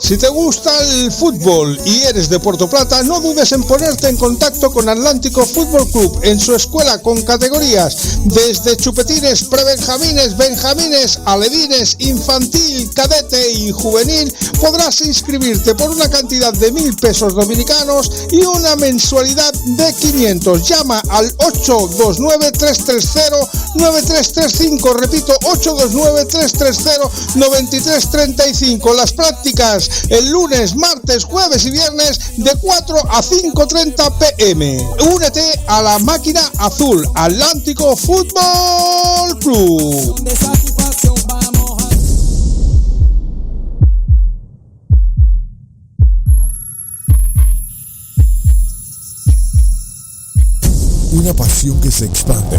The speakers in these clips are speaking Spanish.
Si te gusta el fútbol y eres de Puerto Plata, no dudes en ponerte en contacto con Atlántico Fútbol Club en su escuela con categorías desde chupetines, prebenjamines, benjamines, alevines, infantil, cadete y juvenil. Podrás inscribirte por una cantidad de 1.000 pesos dominicanos y una mensualidad de 500. Llama al 829-330-9335. Repito, 829-330-9335. Las prácticas el lunes, martes, jueves y viernes de 4 a 5:30 p.m. Únete a la máquina azul, Atlántico Fútbol Club. Una pasión que se expande,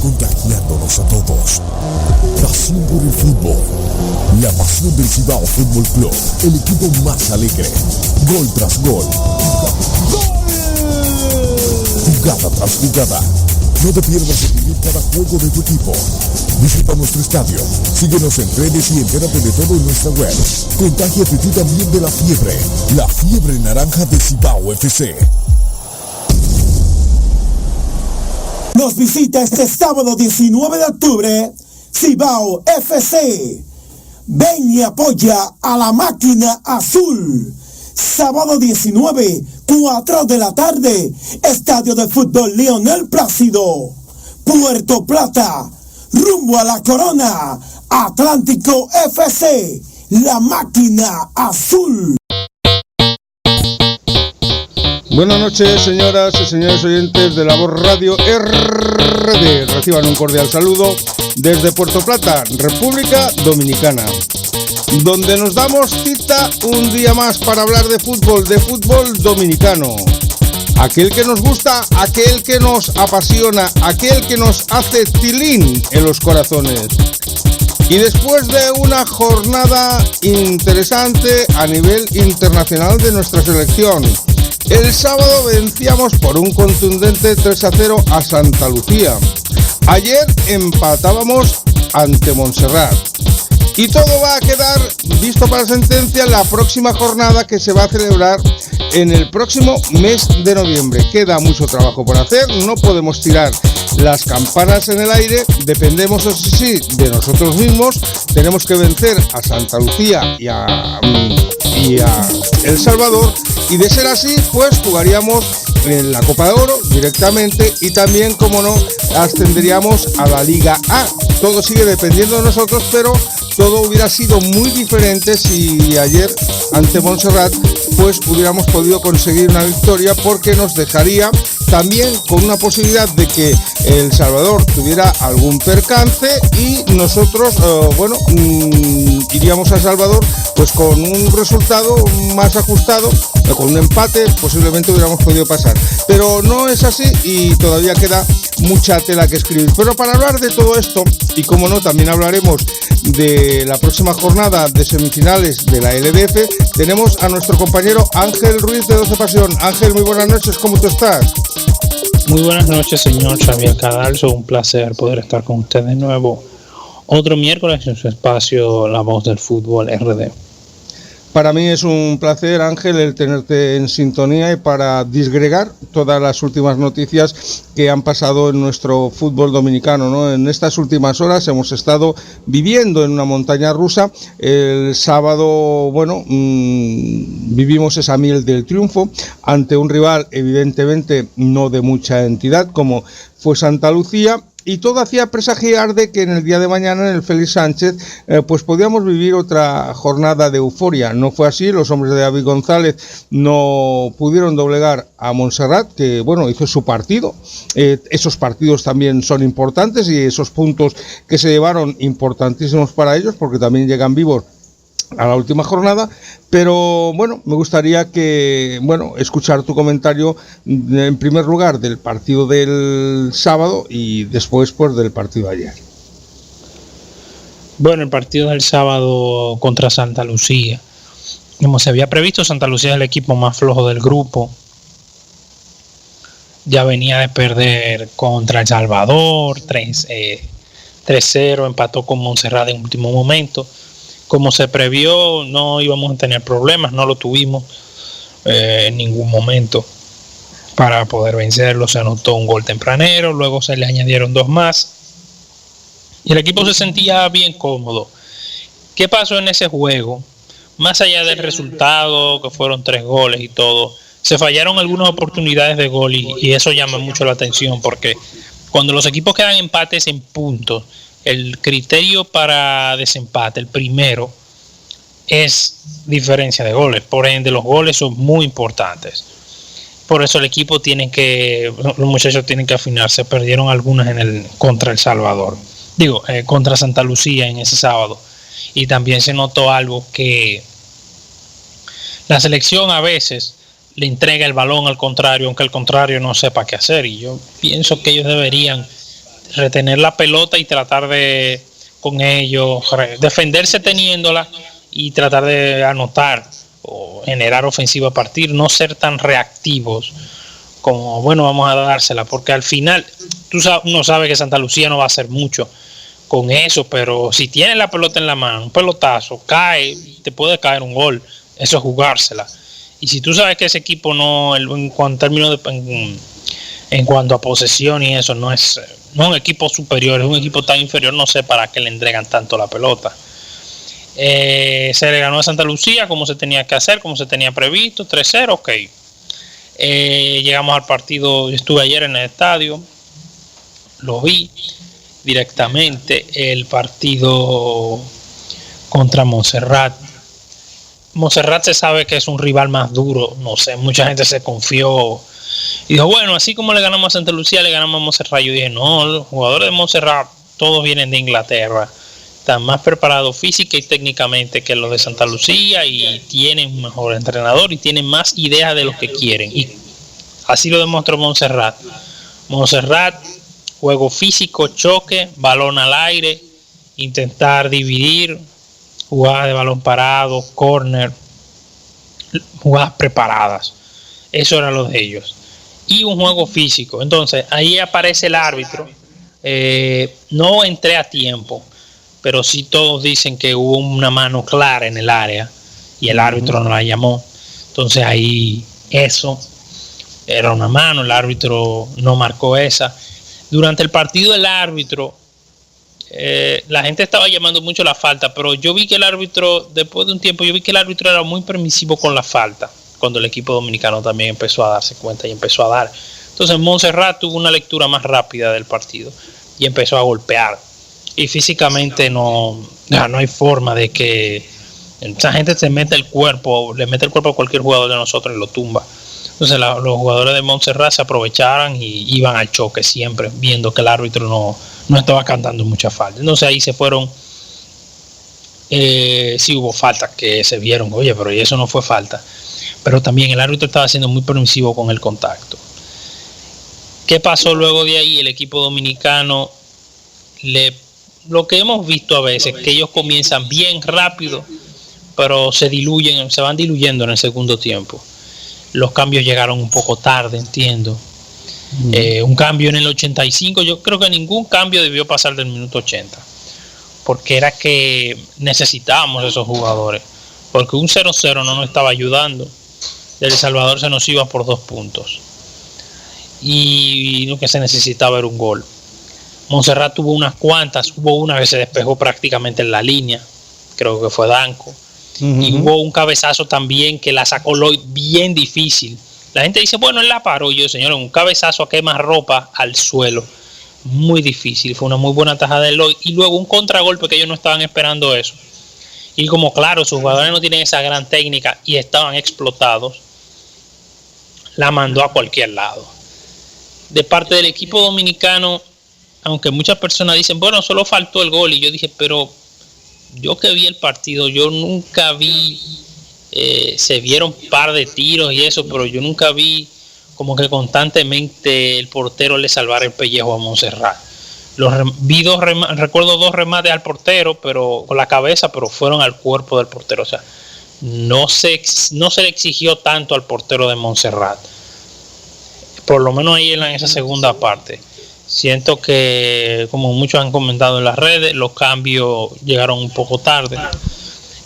contagiándonos a todos. Pasión por el fútbol. La pasión del Cibao Fútbol Club. El equipo más alegre. Gol tras gol. Jugada tras jugada. No te pierdas de vivir cada juego de tu equipo. Visita nuestro estadio. Síguenos en redes y entérate de todo en nuestra web. Contágiate tú también de la fiebre. La fiebre naranja de Cibao FC. Nos visita este sábado 19 de octubre Cibao FC. Ven y apoya a la máquina azul. Sábado 19, 4 de la tarde, Estadio de Fútbol Leonel Plácido, Puerto Plata, rumbo a la corona. Atlántico FC, la máquina azul. Buenas noches, señoras y señores oyentes de La Voz Radio RD. Reciban un cordial saludo desde Puerto Plata, República Dominicana, donde nos damos cita un día más para hablar de fútbol dominicano. Aquel que nos gusta, aquel que nos apasiona, aquel que nos hace tilín en los corazones. Y después de una jornada interesante a nivel internacional de nuestra selección, el sábado vencíamos por un contundente 3-0 a Santa Lucía. Ayer empatábamos ante Montserrat. Y todo va a quedar visto para sentencia en la próxima jornada que se va a celebrar en el próximo mes de noviembre. Queda mucho trabajo por hacer, no podemos tirar las campanas en el aire, dependemos, eso sí, de nosotros mismos. Tenemos que vencer a Santa Lucía y a El Salvador, y de ser así, pues jugaríamos en la Copa de Oro directamente y también, como no, ascenderíamos a la Liga A. Todo sigue dependiendo de nosotros, pero todo hubiera sido muy diferente si ayer ante Montserrat pues hubiéramos podido conseguir una victoria, porque nos dejaría también con una posibilidad de que El Salvador tuviera algún percance y nosotros iríamos a El Salvador pues con un resultado más ajustado, con un empate posiblemente hubiéramos podido pasar, pero no es así y todavía queda mucha tela que escribir. Pero para hablar de todo esto, y como no, también hablaremos de la próxima jornada de semifinales de la LBF, tenemos a nuestro compañero Ángel Ruiz de 12 Pasión. Ángel, muy buenas noches, ¿cómo tú estás? Muy buenas noches, señor Xavier Cadalso, un placer poder estar con usted de nuevo otro miércoles en su espacio La Voz del Fútbol RD. Para mí es un placer, Ángel, el tenerte en sintonía y para disgregar todas las últimas noticias que han pasado en nuestro fútbol dominicano, ¿no? En estas últimas horas hemos estado viviendo en una montaña rusa. El sábado, vivimos esa miel del triunfo ante un rival evidentemente no de mucha entidad como fue Santa Lucía. Y todo hacía presagiar de que en el día de mañana en el Félix Sánchez pues podíamos vivir otra jornada de euforia. No fue así, los hombres de David González no pudieron doblegar a Montserrat, que hizo su partido. Esos partidos también son importantes y esos puntos que se llevaron importantísimos para ellos, porque también llegan vivos a la última jornada. Pero me gustaría escuchar tu comentario en primer lugar del partido del sábado y después pues del partido de ayer. Bueno, el partido del sábado contra Santa Lucía, como se había previsto, Santa Lucía es el equipo más flojo del grupo. Ya venía de perder contra El Salvador 3-0, empató con Montserrat en último momento. Como se previó, no íbamos a tener problemas, no lo tuvimos en ningún momento para poder vencerlo. Se anotó un gol tempranero, luego se le añadieron 2 más y el equipo se sentía bien cómodo. ¿Qué pasó en ese juego? Más allá del resultado, que fueron 3 goles y todo, se fallaron algunas oportunidades de gol y eso llama mucho la atención, porque cuando los equipos quedan empates en puntos, el criterio para desempate, el primero, es diferencia de goles. Por ende, los goles son muy importantes. Por eso el equipo los muchachos tienen que afinarse. Perdieron algunas contra El Salvador. Contra Santa Lucía en ese sábado. Y también se notó algo, que la selección a veces le entrega el balón al contrario, aunque el contrario no sepa qué hacer. Y yo pienso que ellos deberían retener la pelota y tratar de, con ellos, defenderse teniéndola y tratar de anotar o generar ofensiva a partir, no ser tan reactivos como, bueno, vamos a dársela, porque al final uno sabe que Santa Lucía no va a hacer mucho con eso, pero si tiene la pelota en la mano, un pelotazo, te puede caer un gol, eso es jugársela. Y si tú sabes que ese equipo en cuanto a posesión y eso, no es un equipo superior, es un equipo tan inferior, no sé para qué le entregan tanto la pelota. Se le ganó a Santa Lucía como se tenía que hacer, como se tenía previsto, 3-0, ok. Llegamos al partido, estuve ayer en el estadio, lo vi directamente, el partido contra Montserrat. Montserrat se sabe que es un rival más duro, no sé, mucha gente se confió y dijo, bueno, así como le ganamos a Santa Lucía, le ganamos a Montserrat. Yo dije, no, los jugadores de Montserrat todos vienen de Inglaterra, están más preparados física y técnicamente que los de Santa Lucía y tienen un mejor entrenador y tienen más ideas de lo que quieren, y así lo demostró Montserrat. Juego físico, choque, balón al aire, intentar dividir, jugadas de balón parado, córner, jugadas preparadas. Eso era lo de ellos. Y un juego físico. Entonces, ahí aparece el árbitro. No entré a tiempo, pero sí todos dicen que hubo una mano clara en el área y el árbitro no la llamó. Entonces, ahí eso era una mano, el árbitro no marcó esa. Durante el partido, el árbitro, la gente estaba llamando mucho la falta, pero yo vi que el árbitro, después de un tiempo, era muy permisivo con la falta, cuando el equipo dominicano también empezó a darse cuenta y empezó a dar. Entonces Montserrat tuvo una lectura más rápida del partido y empezó a golpear. Y físicamente no hay forma de que esa gente le mete el cuerpo a cualquier jugador de nosotros y lo tumba. Entonces los jugadores de Montserrat se aprovecharon y iban al choque siempre, viendo que el árbitro no estaba cantando mucha falta. Entonces ahí se fueron. Sí hubo faltas que se vieron, oye, pero eso no fue falta. Pero también el árbitro estaba siendo muy permisivo con el contacto. ¿Qué pasó luego de ahí? El equipo dominicano, lo que hemos visto a veces, que ellos comienzan bien rápido, pero se van diluyendo en el segundo tiempo. Los cambios llegaron un poco tarde, entiendo. Un cambio en el 85, yo creo que ningún cambio debió pasar del minuto 80, porque era que necesitábamos esos jugadores, porque un 0-0 no nos estaba ayudando. El Salvador se nos iba por 2 puntos y lo que se necesitaba era un gol. Montserrat tuvo unas cuantas, hubo una que se despejó prácticamente en la línea, creo que fue Danco. Y hubo un cabezazo también que la sacó Lloyd bien difícil. La gente dice, bueno, él la paró. Yo, señor, un cabezazo a quemarropa al suelo, muy difícil. Fue una muy buena tajada de Lloyd. Y luego un contragolpe que ellos no estaban esperando eso. Y como claro, sus jugadores no tienen esa gran técnica y estaban explotados, la mandó a cualquier lado. De parte del equipo dominicano, aunque muchas personas dicen, bueno, solo faltó el gol. Y yo dije, pero yo que vi el partido, yo nunca vi, se vieron un par de tiros y eso, pero yo nunca vi como que constantemente el portero le salvara el pellejo a Montserrat. Recuerdo 2 remates al portero, pero con la cabeza, pero fueron al cuerpo del portero. O sea, no se le exigió tanto al portero de Montserrat, por lo menos ahí en esa segunda parte. Siento que, como muchos han comentado en las redes, los cambios llegaron un poco tarde.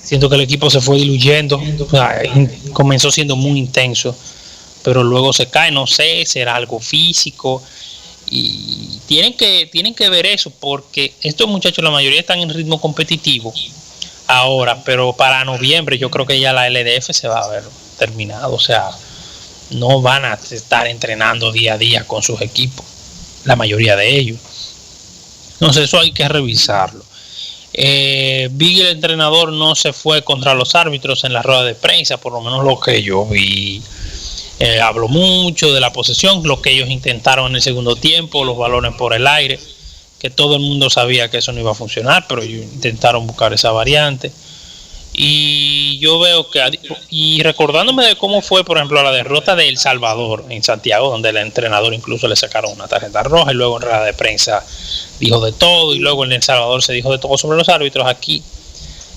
Siento que el equipo se fue diluyendo, o sea, comenzó siendo muy intenso, pero luego se cae, no sé, será algo físico. Y tienen que ver eso, porque estos muchachos, la mayoría están en ritmo competitivo ahora, pero para noviembre yo creo que ya la LDF se va a ver terminado, o sea, no van a estar entrenando día a día con sus equipos, la mayoría de ellos. Entonces eso hay que revisarlo. Vi el entrenador no se fue contra los árbitros en la rueda de prensa, por lo menos lo que yo vi. Habló mucho de la posesión, lo que ellos intentaron en el segundo tiempo, los balones por el aire, que todo el mundo sabía que eso no iba a funcionar, pero ellos intentaron buscar esa variante. Y yo veo que, y recordándome de cómo fue, por ejemplo, la derrota de El Salvador en Santiago, donde el entrenador incluso le sacaron una tarjeta roja, y luego en rueda de prensa dijo de todo, y luego en El Salvador se dijo de todo sobre los árbitros. Aquí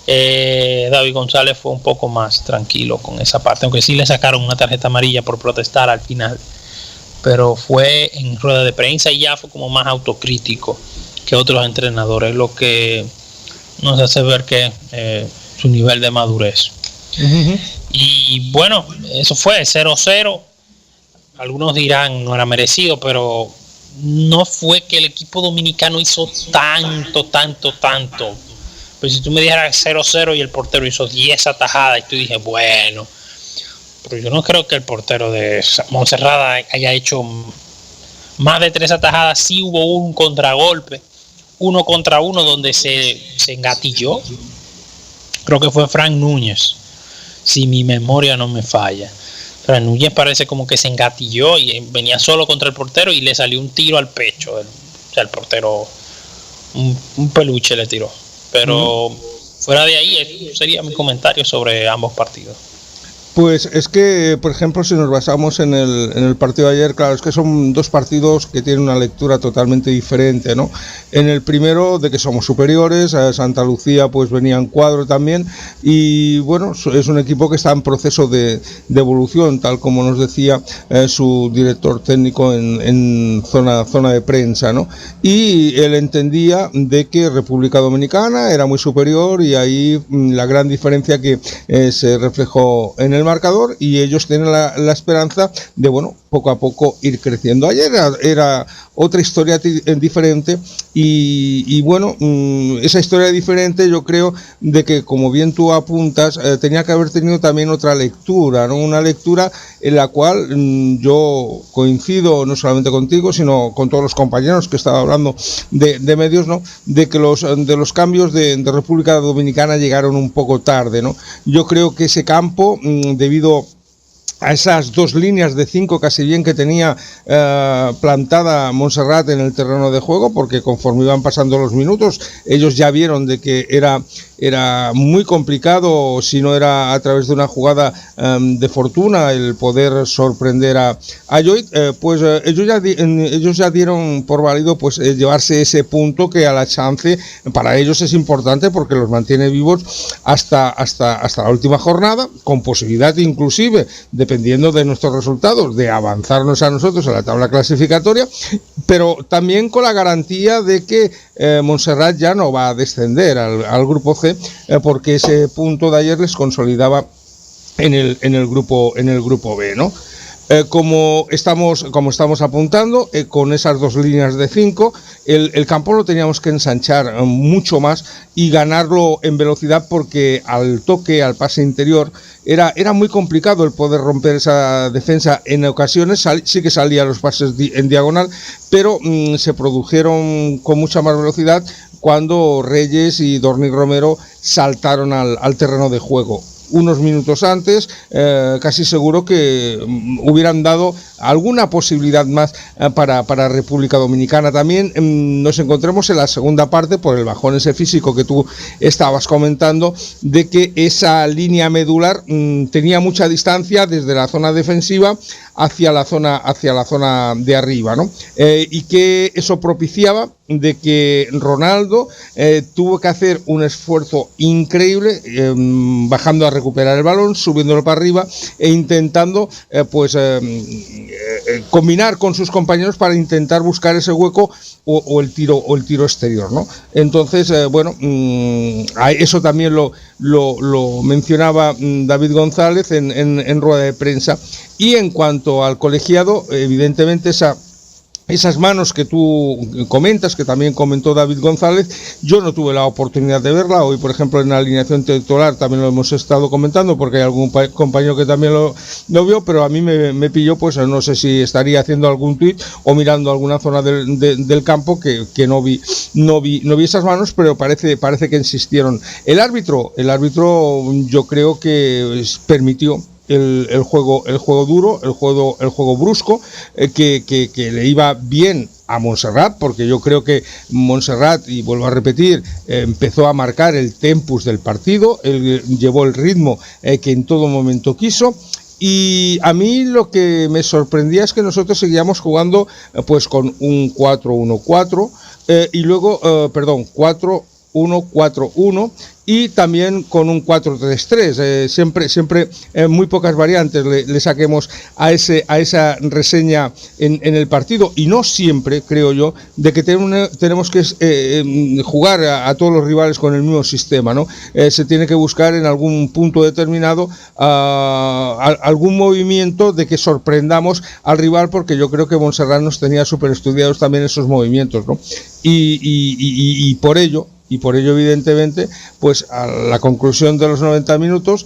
David González fue un poco más tranquilo con esa parte, aunque sí le sacaron una tarjeta amarilla por protestar al final, pero fue en rueda de prensa y ya fue como más autocrítico que otros entrenadores, lo que nos hace ver que su nivel de madurez. Uh-huh. Y bueno, eso fue 0-0. Algunos dirán no era merecido, pero no fue que el equipo dominicano hizo tanto. Pero si tú me dijeras 0-0 y el portero hizo 10 atajadas, y tú dije, bueno, pero yo no creo que el portero de Montserrat haya hecho más de 3 atajadas. Sí hubo un contragolpe, 1 contra 1, donde se engatilló. Creo que fue Frank Núñez, si mi memoria no me falla. Frank Núñez parece como que se engatilló y venía solo contra el portero y le salió un tiro al pecho. O sea, el portero, un peluche le tiró. Pero fuera de ahí, eso sería mi comentario sobre ambos partidos. Pues es que, por ejemplo, si nos basamos en el partido de ayer, claro, es que son dos partidos que tienen una lectura totalmente diferente, ¿no? En el primero, de que somos superiores, a Santa Lucía pues venía en cuadro también, y bueno, es un equipo que está en proceso de evolución, tal como nos decía su director técnico en zona de prensa, ¿no? Y él entendía de que República Dominicana era muy superior, y ahí la gran diferencia que se reflejó en el marcador, y ellos tienen la esperanza de, bueno, poco a poco ir creciendo. Ayer era otra historia diferente, y bueno, esa historia diferente yo creo de que, como bien tú apuntas, tenía que haber tenido también otra lectura, ¿no? Una lectura en la cual yo coincido no solamente contigo, sino con todos los compañeros que estaba hablando de medios, ¿no? De que los cambios de República Dominicana llegaron un poco tarde, ¿no? Yo creo que ese campo, debido a esas 2 líneas de 5 casi bien que tenía plantada Montserrat en el terreno de juego, porque conforme iban pasando los minutos, ellos ya vieron de que era muy complicado, si no era a través de una jugada de fortuna, el poder sorprender a Joy. Pues ellos ya dieron por válido pues llevarse ese punto, que a la chance para ellos es importante, porque los mantiene vivos hasta la última jornada, con posibilidad inclusive, dependiendo de nuestros resultados, de avanzarnos a nosotros a la tabla clasificatoria, pero también con la garantía de que Montserrat ya no va a descender al grupo C, porque ese punto de ayer les consolidaba en el grupo B, ¿no? Como estamos apuntando, con esas 2 líneas de 5, el campo lo teníamos que ensanchar mucho más y ganarlo en velocidad, porque al toque, al pase interior, era muy complicado el poder romper esa defensa. En ocasiones sí que salían los pases en diagonal, pero se produjeron con mucha más velocidad cuando Reyes y Dorni Romero saltaron al terreno de juego. Unos minutos antes, casi seguro que hubieran dado alguna posibilidad más para República Dominicana. También nos encontramos en la segunda parte, por el bajón ese físico que tú estabas comentando, de que esa línea medular tenía mucha distancia desde la zona defensiva hacia la zona de arriba, ¿no? Y que eso propiciaba de que Ronaldo tuvo que hacer un esfuerzo increíble, bajando a recuperar el balón, subiéndolo para arriba e intentando combinar con sus compañeros para intentar buscar ese hueco o el tiro exterior, ¿no? Entonces, eso también lo mencionaba David González en rueda de prensa. Y en cuanto al colegiado, evidentemente esas manos que tú comentas, que también comentó David González, yo no tuve la oportunidad de verla. Hoy, por ejemplo, en la alineación titular también lo hemos estado comentando, porque hay algún compañero que también lo vio, pero a mí me pilló, pues no sé si estaría haciendo algún tuit o mirando alguna zona del campo que no vi esas manos, pero parece que insistieron. El árbitro yo creo que permitió el juego duro, el juego brusco, que le iba bien a Montserrat, porque yo creo que Montserrat, y vuelvo a repetir, empezó a marcar el tempus del partido, llevó el ritmo que en todo momento quiso. Y a mí lo que me sorprendía es que nosotros seguíamos jugando pues con un 4-1-4 y luego, 4-1-4-1 y también con un 4-3-3, siempre muy pocas variantes le saquemos a esa reseña en el partido, y no siempre, creo yo, de que tenemos que jugar a todos los rivales con el mismo sistema, ¿no? Se tiene que buscar en algún punto determinado algún movimiento de que sorprendamos al rival, porque yo creo que Montserrat nos tenía súper estudiados también esos movimientos, ¿no? Y por ello, evidentemente, pues a la conclusión de los 90 minutos,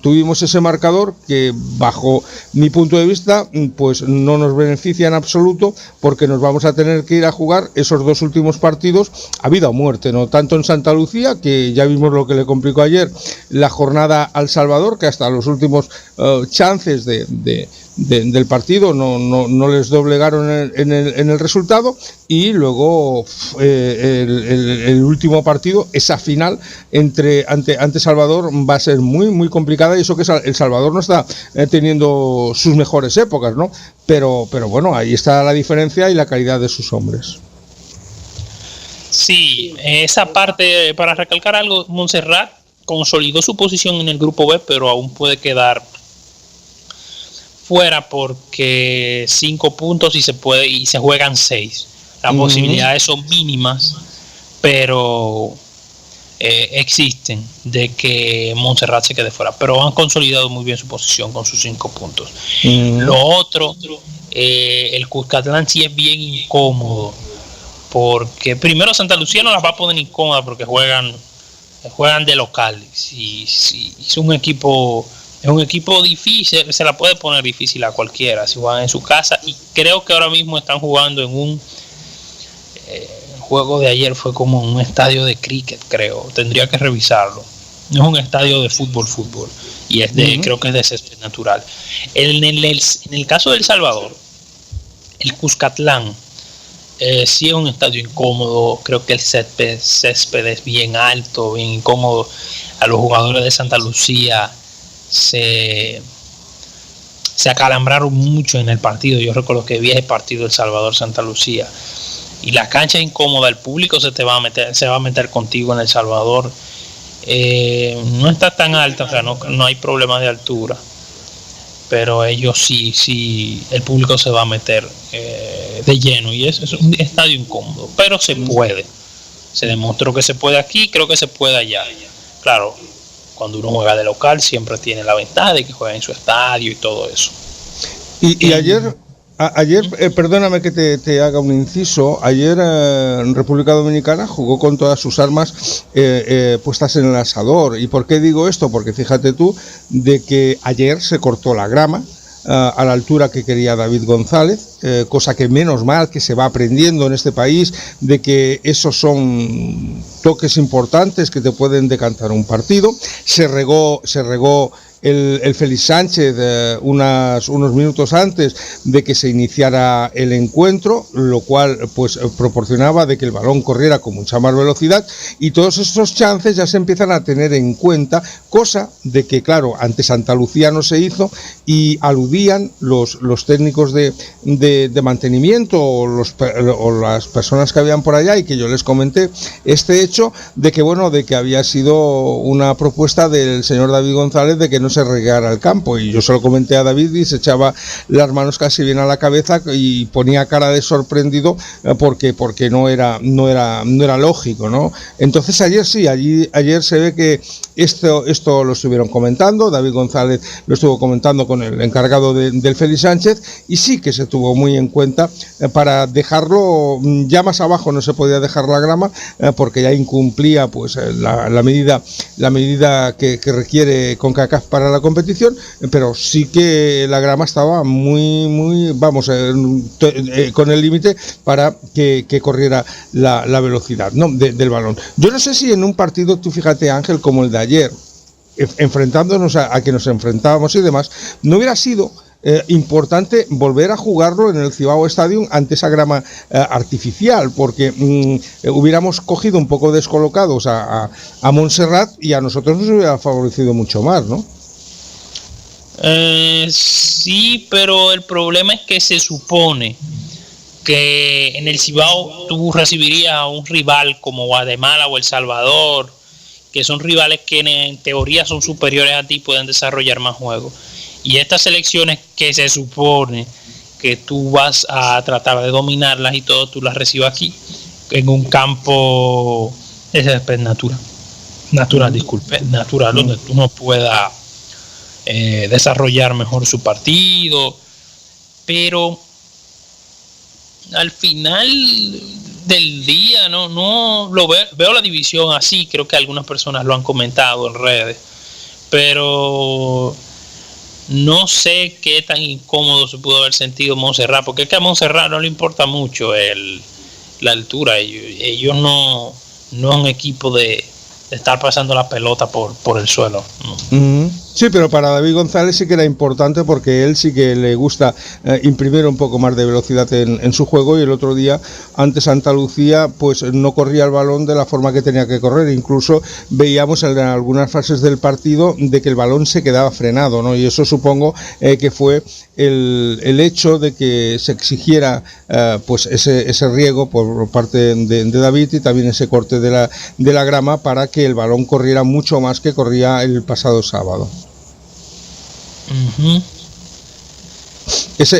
tuvimos ese marcador que, bajo mi punto de vista, pues no nos beneficia en absoluto, porque nos vamos a tener que ir a jugar esos dos últimos partidos a vida o muerte, ¿no? Tanto en Santa Lucía, que ya vimos lo que le complicó ayer la jornada al Salvador, que hasta los últimos chances del partido no les doblegaron en el resultado, y luego el último partido, esa final ante Salvador, va a ser muy muy complicada, y eso que El Salvador no está teniendo sus mejores épocas, ¿no? Pero bueno, ahí está la diferencia y la calidad de sus hombres. Sí, esa parte, para recalcar algo, Montserrat consolidó su posición en el grupo B, pero aún puede quedar fuera, porque 5 puntos y se juegan 6. Las posibilidades son mínimas, pero existen de que Montserrat se quede fuera, pero han consolidado muy bien su posición con sus 5 puntos. Lo otro, el Cuscatlán sí es bien incómodo, porque primero Santa Lucía no las va a poner incómoda porque juegan de local. Si es un equipo difícil, se la puede poner difícil a cualquiera si juegan en su casa, y creo que ahora mismo están jugando en un juego de ayer fue como un estadio de cricket, creo, tendría que revisarlo. No es un estadio de fútbol, y es creo que es de césped natural. En el caso de El Salvador, el Cuscatlán sí es un estadio incómodo. Creo que el césped es bien alto, bien incómodo. A los jugadores de Santa Lucía se acalambraron mucho en el partido. Yo recuerdo que vi el partido El Salvador-Santa Lucía, y la cancha es incómoda, el público se va a meter contigo en El Salvador. No está tan alta, o sea, no hay problema de altura, pero ellos sí, el público se va a meter de lleno, y es un estadio incómodo, pero se puede. Se demostró que se puede aquí, creo que se puede allá. Claro, cuando uno juega de local siempre tiene la ventaja de que juega en su estadio y todo eso. Y ayer, perdóname que te haga un inciso, ayer en República Dominicana jugó con todas sus armas puestas en el asador. ¿Y por qué digo esto? Porque fíjate tú de que ayer se cortó la grama a la altura que quería David González, cosa que menos mal que se va aprendiendo en este país, de que esos son toques importantes que te pueden decantar un partido. Se regó el Félix Sánchez unos minutos antes de que se iniciara el encuentro, lo cual pues proporcionaba de que el balón corriera con mucha más velocidad, y todos esos chances ya se empiezan a tener en cuenta, cosa de que claro, ante Santa Lucía no se hizo, y aludían los técnicos de de mantenimiento o las personas que habían por allá, y que yo les comenté este hecho de que había sido una propuesta del señor David González de que no se regara el campo, y yo se lo comenté a David y se echaba las manos casi bien a la cabeza y ponía cara de sorprendido porque no era lógico, ¿no? Entonces ayer se ve que esto lo estuvieron comentando, David González lo estuvo comentando con el encargado del Félix Sánchez, y sí que se tuvo muy en cuenta para dejarlo ya más abajo. No se podía dejar la grama porque ya incumplía pues la medida que requiere CONCACAF para la competición, pero sí que la grama estaba muy con el límite para que corriera la velocidad, ¿no? del balón. Yo no sé si en un partido, tú fíjate, Ángel, como el de ayer, enfrentándonos a que nos enfrentábamos y demás, no hubiera sido importante volver a jugarlo en el Cibao Stadium ante esa grama artificial, porque hubiéramos cogido un poco descolocados a Montserrat, y a nosotros nos hubiera favorecido mucho más, ¿no? Sí, pero el problema es que se supone que en el Cibao tú recibirías a un rival como Guatemala o El Salvador, que son rivales que en teoría son superiores a ti y pueden desarrollar más juegos. Y estas selecciones que se supone que tú vas a tratar de dominarlas y todo, tú las recibes aquí, en un campo natural, donde tú no puedas desarrollar mejor su partido. Pero al final del día no lo veo la división así. Creo que algunas personas lo han comentado en redes, pero no sé qué tan incómodo se pudo haber sentido Montserrat, porque es que a Montserrat no le importa mucho la altura. Ellos no es un equipo de estar pasando la pelota por el suelo, ¿no? Sí, pero para David González sí que era importante, porque él sí que le gusta imprimir un poco más de velocidad en su juego, y el otro día ante Santa Lucía pues no corría el balón de la forma que tenía que correr. Incluso veíamos en algunas fases del partido de que el balón se quedaba frenado, ¿no? Y eso supongo que fue el hecho de que se exigiera pues ese riego por parte de David, y también ese corte de la grama, para que el balón corriera mucho más que corría el pasado sábado. Uh-huh. Esa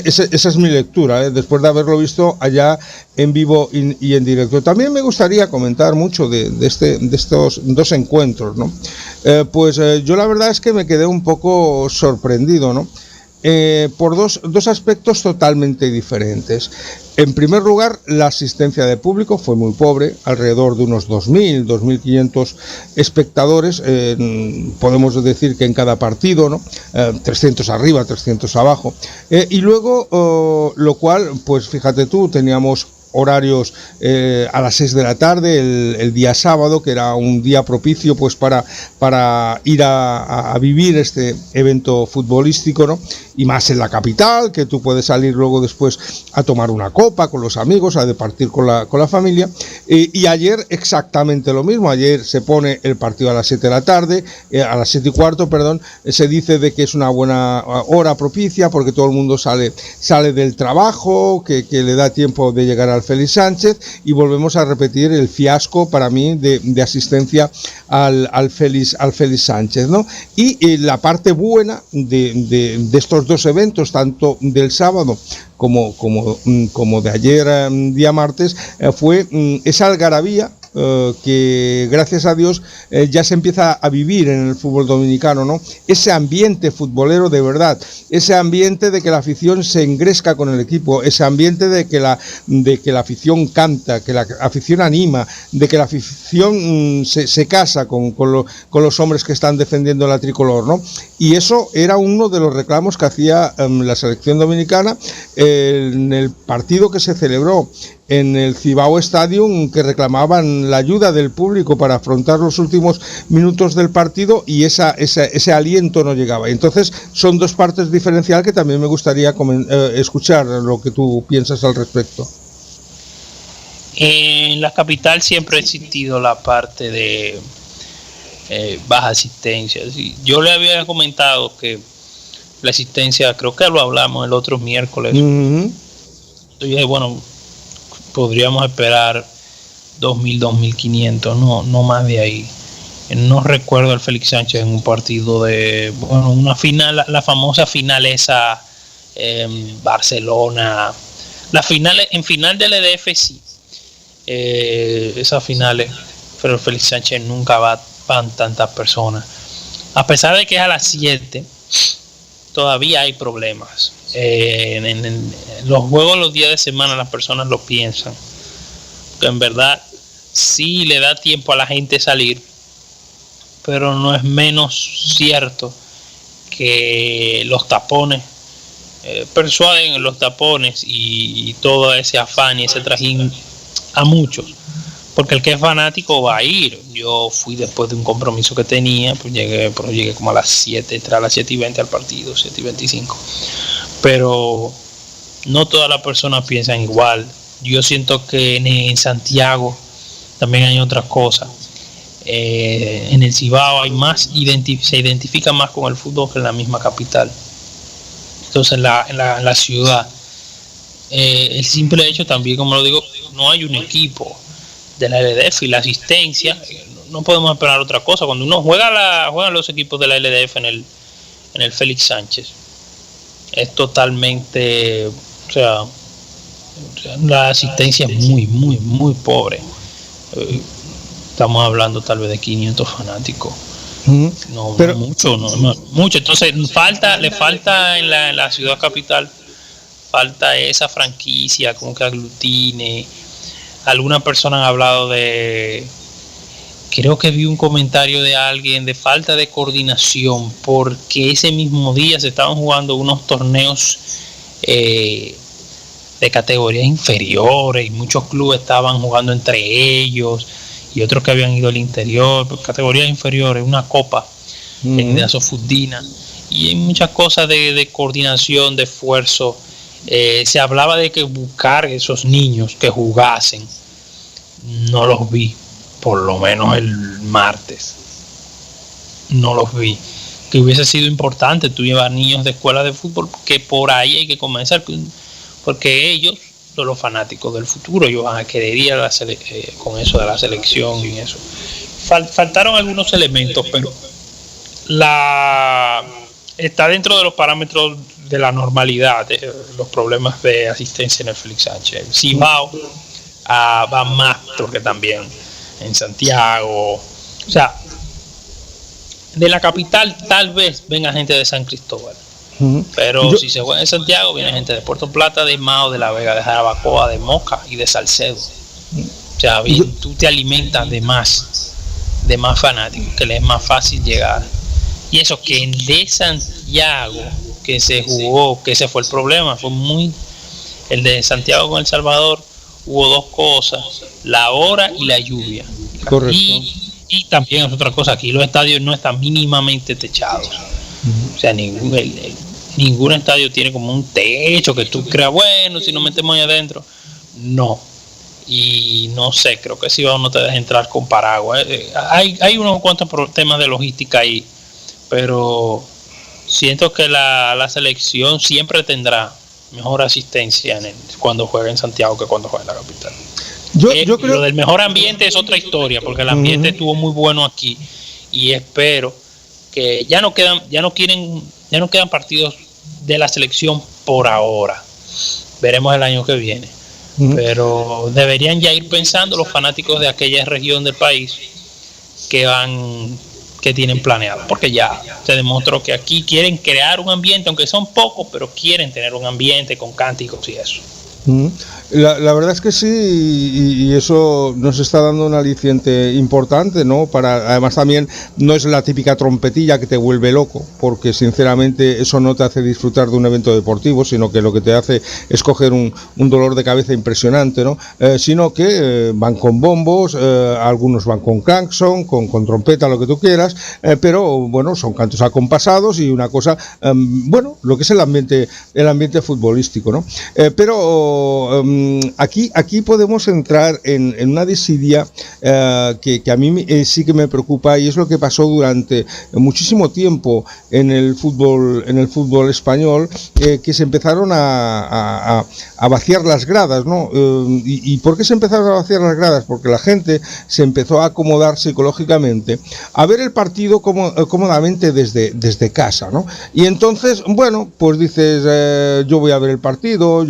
es mi lectura, después de haberlo visto allá en vivo y en directo. También me gustaría comentar mucho de estos dos encuentros, ¿no? Yo la verdad es que me quedé un poco sorprendido, ¿no? Por dos aspectos totalmente diferentes. En primer lugar, la asistencia de público fue muy pobre, alrededor de unos 2.500 espectadores, podemos decir que en cada partido, ¿no? 300 arriba, 300 abajo, y luego, lo cual, pues fíjate tú, teníamos horarios a las 6 de la tarde el día sábado, que era un día propicio pues para ir a vivir este evento futbolístico, ¿no? Y más en la capital, que tú puedes salir luego después a tomar una copa con los amigos, a departir con la familia. Y ayer exactamente lo mismo. Ayer se pone el partido a las 7 de la tarde, a las 7:15, perdón. Se dice de que es una buena hora propicia porque todo el mundo sale del trabajo, que le da tiempo de llegar al Félix Sánchez, y volvemos a repetir el fiasco para mí de asistencia al Félix Sánchez, ¿no? Y la parte buena de estos dos eventos, tanto del sábado como de ayer, día martes, fue esa algarabía que gracias a Dios ya se empieza a vivir en el fútbol dominicano, ¿no? Ese ambiente futbolero de verdad, ese ambiente de que la afición se engresca con el equipo, ese ambiente de que la afición canta, que la afición anima, de que la afición se casa con los hombres que están defendiendo la tricolor, ¿no? Y eso era uno de los reclamos que hacía la selección dominicana en el partido que se celebró en el Cibao Stadium, que reclamaban la ayuda del público para afrontar los últimos minutos del partido, y ese aliento no llegaba. Entonces son dos partes diferenciales que también me gustaría escuchar lo que tú piensas al respecto. En la capital siempre ha existido la parte de baja asistencia. Yo le había comentado que la asistencia, creo que lo hablamos el otro miércoles, y dije, bueno, podríamos esperar 2.000, 2.500, no más de ahí. No recuerdo al Félix Sánchez en un partido de, bueno, una final, la famosa final esa en Barcelona, en final del EDF sí, esas finales, pero el Félix Sánchez nunca van tantas personas, a pesar de que es a las 7, todavía hay problemas. En los juegos los días de semana las personas lo piensan, que en verdad sí le da tiempo a la gente salir, pero no es menos cierto que los tapones persuaden, los tapones y todo ese afán y ese trajín a muchos, porque el que es fanático va a ir. Yo fui después de un compromiso que tenía, pues llegué como a las 7, entré a las 7:20 al partido, 7:25, pero no todas las personas piensan igual. Yo siento que en Santiago también hay otras cosas. En el Cibao hay más, se identifica más con el fútbol que en la misma capital. Entonces en la ciudad, el simple hecho también, como lo digo, no hay un equipo de la LDF y la asistencia, no podemos esperar otra cosa. Cuando uno juegan los equipos de la LDF en el Félix Sánchez, es totalmente, o sea, la asistencia es muy, muy, muy pobre. Estamos hablando tal vez de 500 fanáticos. No, pero mucho. Entonces le falta en la ciudad capital, falta esa franquicia como que aglutine. Algunas personas han hablado creo que vi un comentario de alguien de falta de coordinación, porque ese mismo día se estaban jugando unos torneos de categorías inferiores y muchos clubes estaban jugando entre ellos y otros que habían ido al interior, categorías inferiores, una copa de Asofundina, y hay muchas cosas de coordinación, de esfuerzo. Se hablaba de que buscar esos niños que jugasen, no los vi, por lo menos el martes, no los vi. Que hubiese sido importante tú llevar niños de escuelas de fútbol, que por ahí hay que comenzar, porque ellos son los fanáticos del futuro, ellos van a querer ir con eso de la selección y eso. Faltaron algunos elementos, pero está dentro de los parámetros de la normalidad, de los problemas de asistencia en el Félix Sánchez. El Cibao va más, porque también en Santiago, o sea, de la capital tal vez venga gente de San Cristóbal. Pero si se juega en Santiago, viene gente de Puerto Plata, de Mao, de La Vega, de Jarabacoa, de Moca y de Salcedo. O sea, tú te alimentas de más fanáticos, que les es más fácil llegar. Y eso que en de Santiago que se jugó, que ese fue el problema, el de Santiago con El Salvador, hubo dos cosas: la hora y la lluvia. Correcto. Y también es otra cosa, aquí los estadios no están mínimamente techados. O sea, ningún estadio tiene como un techo que tú creas, bueno, si nos metemos ahí adentro. No. Y no sé, creo que si no te deja entrar con paraguas. Hay unos cuantos temas de logística ahí, pero siento que la selección siempre tendrá mejor asistencia cuando juega en Santiago que cuando juega en la capital. Yo creo... Lo del mejor ambiente es otra historia, porque el ambiente estuvo muy bueno aquí, y espero que ya no quedan partidos de la selección por ahora. Veremos el año que viene. Pero deberían ya ir pensando los fanáticos de aquella región del país que tienen planeado, porque ya se demostró que aquí quieren crear un ambiente, aunque son pocos, pero quieren tener un ambiente con cánticos y eso. La verdad es que sí, y eso nos está dando un aliciente importante, ¿no? Además también no es la típica trompetilla que te vuelve loco, porque sinceramente eso no te hace disfrutar de un evento deportivo, sino que lo que te hace es coger un dolor de cabeza impresionante, ¿no? Sino que van con bombos, algunos van con claxon, con trompeta, lo que tú quieras, pero bueno, son cantos acompasados y una cosa, bueno, lo que es el ambiente futbolístico, ¿no? Pero aquí podemos entrar en una desidia que a mí sí que me preocupa, y es lo que pasó durante muchísimo tiempo en el fútbol español, que se empezaron a vaciar las gradas, ¿no? ¿Y por qué se empezaron a vaciar las gradas? Porque la gente se empezó a acomodar psicológicamente a ver el partido cómodamente desde casa, ¿no? Y entonces, bueno, pues dices, yo voy a ver el partido,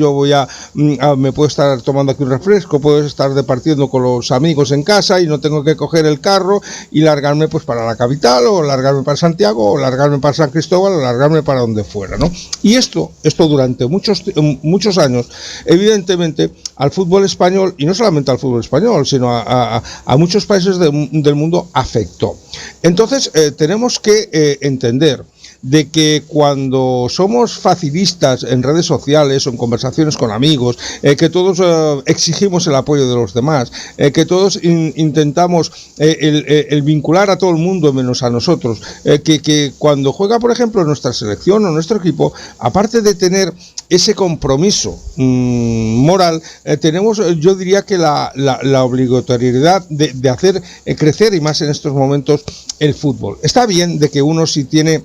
me puedo estar tomando aquí un refresco, puedo estar departiendo con los amigos en casa y no tengo que coger el carro y largarme pues para la capital, o largarme para Santiago, o largarme para San Cristóbal, o largarme para donde fuera, ¿no? Y esto durante muchos años, evidentemente, al fútbol español, y no solamente al fútbol español, sino a muchos países del mundo, afectó. Entonces, tenemos que entender de que cuando somos facilistas en redes sociales o en conversaciones con amigos, que todos exigimos el apoyo de los demás, que todos intentamos el vincular a todo el mundo menos a nosotros, que cuando juega, por ejemplo, nuestra selección o nuestro equipo, aparte de tener ese compromiso moral, tenemos, yo diría que la obligatoriedad de hacer crecer, y más en estos momentos, el fútbol. Está bien de que uno, si tiene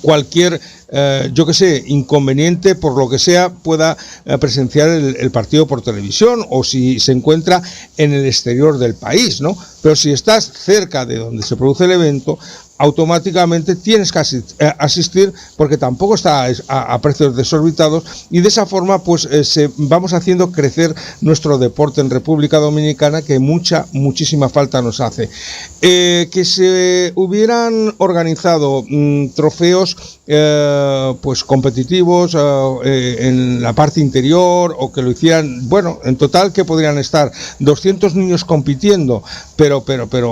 cualquier inconveniente, por lo que sea, pueda presenciar el partido por televisión, o si se encuentra en el exterior del país, ¿no? Pero si estás cerca de donde se produce el evento, automáticamente tienes que asistir, porque tampoco está a precios desorbitados, y de esa forma pues vamos haciendo crecer nuestro deporte en República Dominicana, que muchísima falta nos hace. Que se hubieran organizado trofeos pues competitivos en la parte interior, o que lo hicieran, bueno, en total que podrían estar 200 niños compitiendo, pero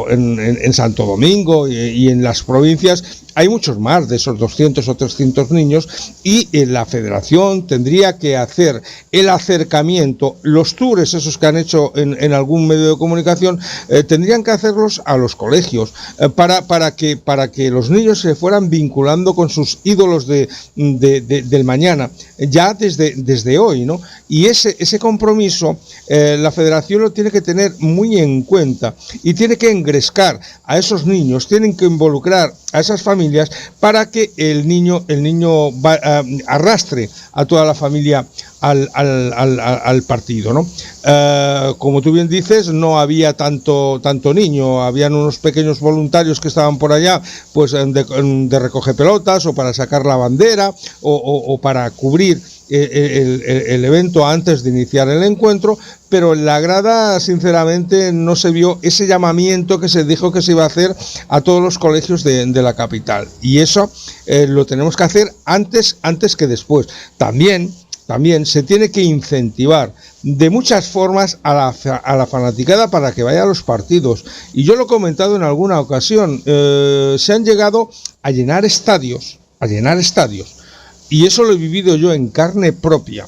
en Santo Domingo y en las provincias hay muchos más de esos 200 o 300 niños, y la federación tendría que hacer el acercamiento, los tours esos que han hecho en algún medio de comunicación, tendrían que hacerlos a los colegios, para que los niños se fueran vinculando con sus ídolos del mañana, ya desde hoy, ¿no? Y ese compromiso la federación lo tiene que tener muy en cuenta, y tiene que engrescar a esos niños, tienen que involucrar a esas familias, para que el niño arrastre a toda la familia al partido, ¿no? Como tú bien dices, no había tanto niño, habían unos pequeños voluntarios que estaban por allá, pues de recoger pelotas, o para sacar la bandera, o para cubrir el evento antes de iniciar el encuentro, pero en la grada sinceramente no se vio ese llamamiento que se dijo que se iba a hacer a todos los colegios de la capital, y eso lo tenemos que hacer antes que después. También se tiene que incentivar de muchas formas a la fanaticada para que vaya a los partidos, y yo lo he comentado en alguna ocasión, se han llegado a llenar estadios, y eso lo he vivido yo en carne propia,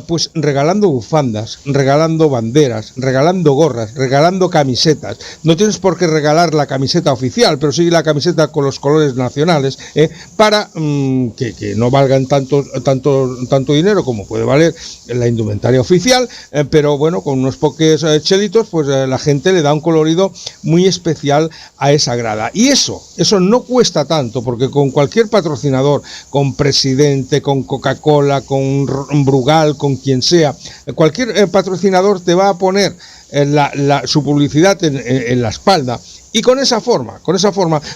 pues regalando bufandas, regalando banderas, regalando gorras, regalando camisetas. No tienes por qué regalar la camiseta oficial, pero sí la camiseta con los colores nacionales, para que no valgan tanto dinero como puede valer la indumentaria oficial, pero bueno, con unos pocos chelitos, pues la gente le da un colorido muy especial a esa grada. Y eso no cuesta tanto, porque con cualquier patrocinador, con Presidente, con Coca-Cola, con Brugal, con quien sea, cualquier patrocinador te va a poner su publicidad en la espalda, y con esa forma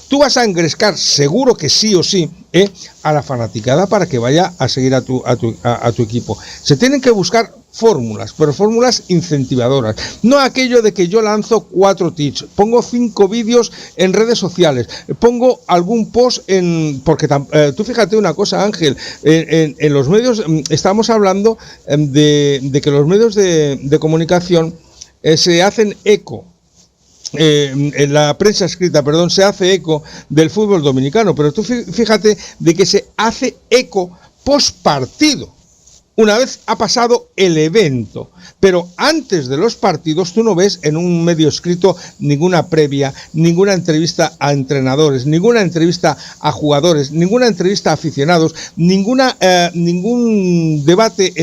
tú vas a engrescar, seguro que sí o sí, a la fanaticada para que vaya a seguir a tu equipo. Se tienen que buscar fórmulas, pero fórmulas incentivadoras, no aquello de que yo lanzo 4 tips, pongo 5 vídeos en redes sociales, pongo algún post porque tú fíjate una cosa, Ángel, en los medios estamos hablando de que los medios de comunicación se hacen eco, en la prensa escrita, se hace eco del fútbol dominicano, pero tú fíjate de que se hace eco post partido. una vez ha pasado el evento. Pero antes de los partidos tú no ves en un medio escrito ninguna previa, ninguna entrevista a entrenadores, ninguna entrevista a jugadores, ninguna entrevista a aficionados, ningún debate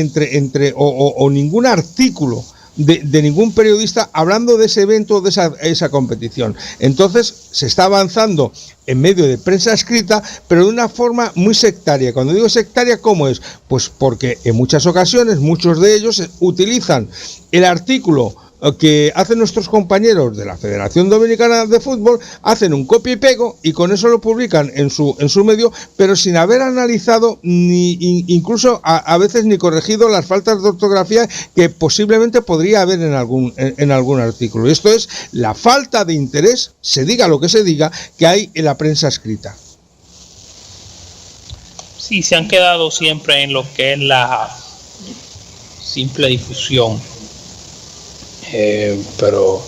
o ningún artículo de ningún periodista hablando de ese evento, de esa competición. Entonces se está avanzando en medio de prensa escrita, pero de una forma muy sectaria. Cuando digo sectaria, ¿cómo es? Pues porque en muchas ocasiones muchos de ellos utilizan el artículo que hacen nuestros compañeros de la Federación Dominicana de Fútbol, hacen un copia y pego y con eso lo publican en su medio, pero sin haber analizado incluso a veces ni corregido las faltas de ortografía que posiblemente podría haber en algún artículo. Y esto es la falta de interés, se diga lo que se diga, que hay en la prensa escrita. Sí, se han quedado siempre en lo que es la simple difusión. Pero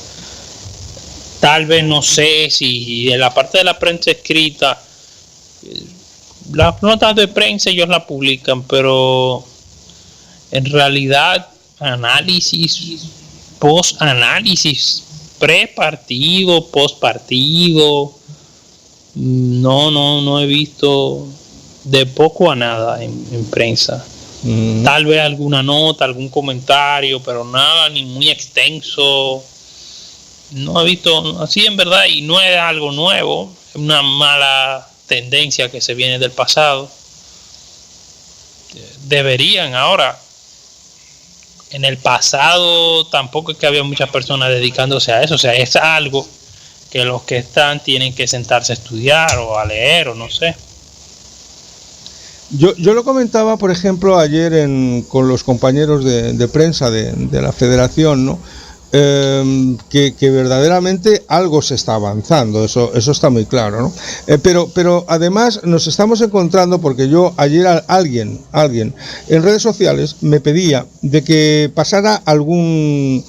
tal vez no sé si en la parte de la prensa escrita, las notas de prensa ellos la publican, pero en realidad análisis, post-análisis, pre-partido, post-partido, no he visto de poco a nada en prensa. Tal vez alguna nota, algún comentario, pero nada ni muy extenso. No he visto así en verdad, y no es algo nuevo, es una mala tendencia que se viene del pasado. Deberían ahora. En el pasado tampoco es que había muchas personas dedicándose a eso, o sea, es algo que los que están tienen que sentarse a estudiar o a leer o no sé. Yo lo comentaba, por ejemplo, ayer con los compañeros de prensa de la Federación, ¿no? Que verdaderamente algo se está avanzando, eso está muy claro, ¿no? Pero además nos estamos encontrando, porque yo ayer alguien en redes sociales me pedía de que pasara algún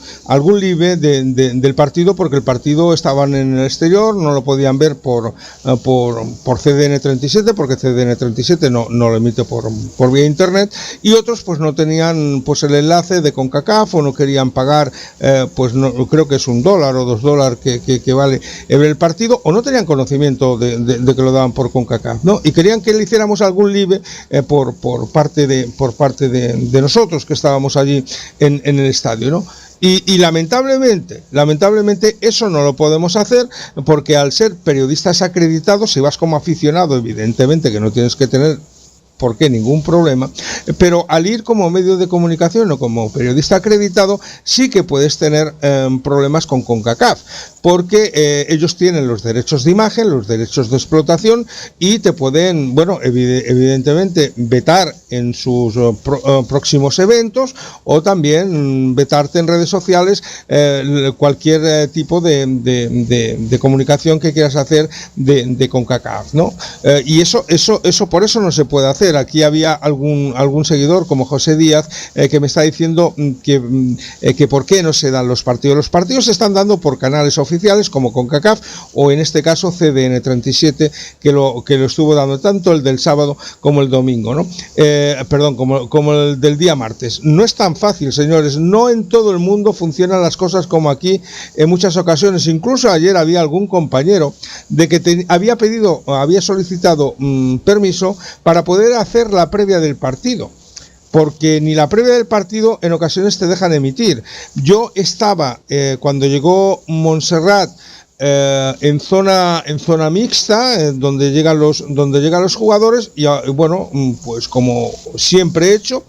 live del partido, porque el partido estaban en el exterior, no lo podían ver por CDN 37, porque CDN 37 no lo emite por vía internet, y otros pues no tenían pues el enlace de CONCACAF o no querían pagar pues no, creo que es $1 o $2 que vale el partido, o no tenían conocimiento de que lo daban por CONCACAF, ¿no? Y querían que le hiciéramos algún live por parte de nosotros que estábamos allí en el estadio, ¿no? Y lamentablemente eso no lo podemos hacer, porque al ser periodistas acreditados, si vas como aficionado, evidentemente que no tienes que tener ¿por qué? Ningún problema, pero al ir como medio de comunicación o como periodista acreditado sí que puedes tener problemas con CONCACAF, porque ellos tienen los derechos de imagen, los derechos de explotación, y te pueden, bueno, evidentemente vetar en sus próximos eventos, o también vetarte en redes sociales cualquier tipo de comunicación que quieras hacer de CONCACAF, ¿no? Y eso por eso no se puede hacer. Aquí había algún seguidor como José Díaz que me está diciendo que por qué no se dan los partidos. Los partidos se están dando por canales oficiales como CONCACAF, o en este caso CDN 37, que lo estuvo dando tanto el del sábado como el domingo, ¿no? Como el del día martes. No es tan fácil, señores, no en todo el mundo funcionan las cosas como aquí en muchas ocasiones. Incluso ayer había algún compañero de que había solicitado permiso para poder hacer la previa del partido, porque ni la previa del partido en ocasiones te dejan emitir. Yo estaba cuando llegó Montserrat en zona mixta, donde llegan los jugadores, y bueno, pues como siempre he hecho,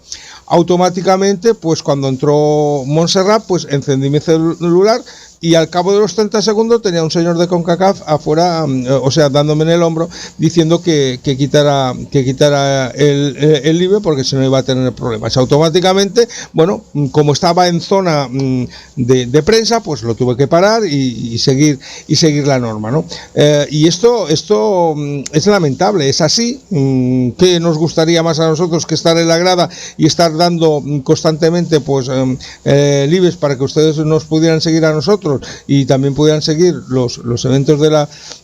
automáticamente, pues cuando entró Montserrat, pues encendí mi celular, y al cabo de los 30 segundos tenía un señor de CONCACAF afuera, o sea, dándome en el hombro, diciendo que quitara el live, porque si no iba a tener problemas. Automáticamente, bueno, como estaba en zona de prensa, pues lo tuve que parar y seguir la norma, ¿no? Y esto es lamentable, es así. ¿Qué nos gustaría más a nosotros que estar en la grada y estar dando constantemente pues lives para que ustedes nos pudieran seguir a nosotros y también pudieran seguir los eventos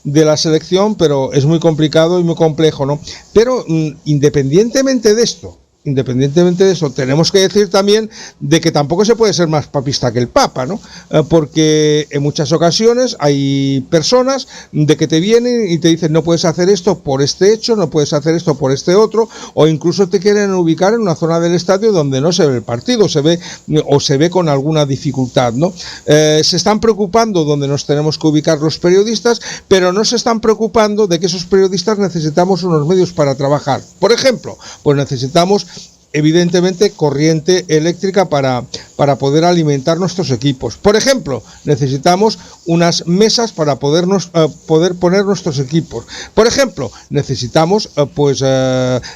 de la selección? Pero es muy complicado y muy complejo, ¿no? Pero independientemente de esto, independientemente de eso, tenemos que decir también de que tampoco se puede ser más papista que el Papa, ¿no? Porque en muchas ocasiones hay personas de que te vienen y te dicen no puedes hacer esto por este hecho, no puedes hacer esto por este otro, o incluso te quieren ubicar en una zona del estadio donde no se ve el partido, se ve con alguna dificultad, ¿no? Se están preocupando donde nos tenemos que ubicar los periodistas, pero no se están preocupando de que esos periodistas necesitamos unos medios para trabajar. Por ejemplo, pues necesitamos evidentemente corriente eléctrica para poder alimentar nuestros equipos. Por ejemplo, necesitamos unas mesas para poder poner nuestros equipos. Por ejemplo, necesitamos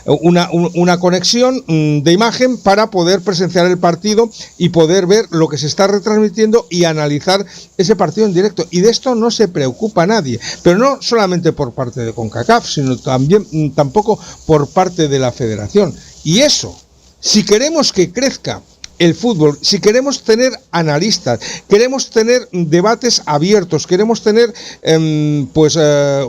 una conexión de imagen para poder presenciar el partido y poder ver lo que se está retransmitiendo y analizar ese partido en directo. Y de esto no se preocupa nadie, pero no solamente por parte de CONCACAF, sino tampoco por parte de la Federación. Y eso, si queremos que crezca el fútbol, si queremos tener analistas, queremos tener debates abiertos, queremos tener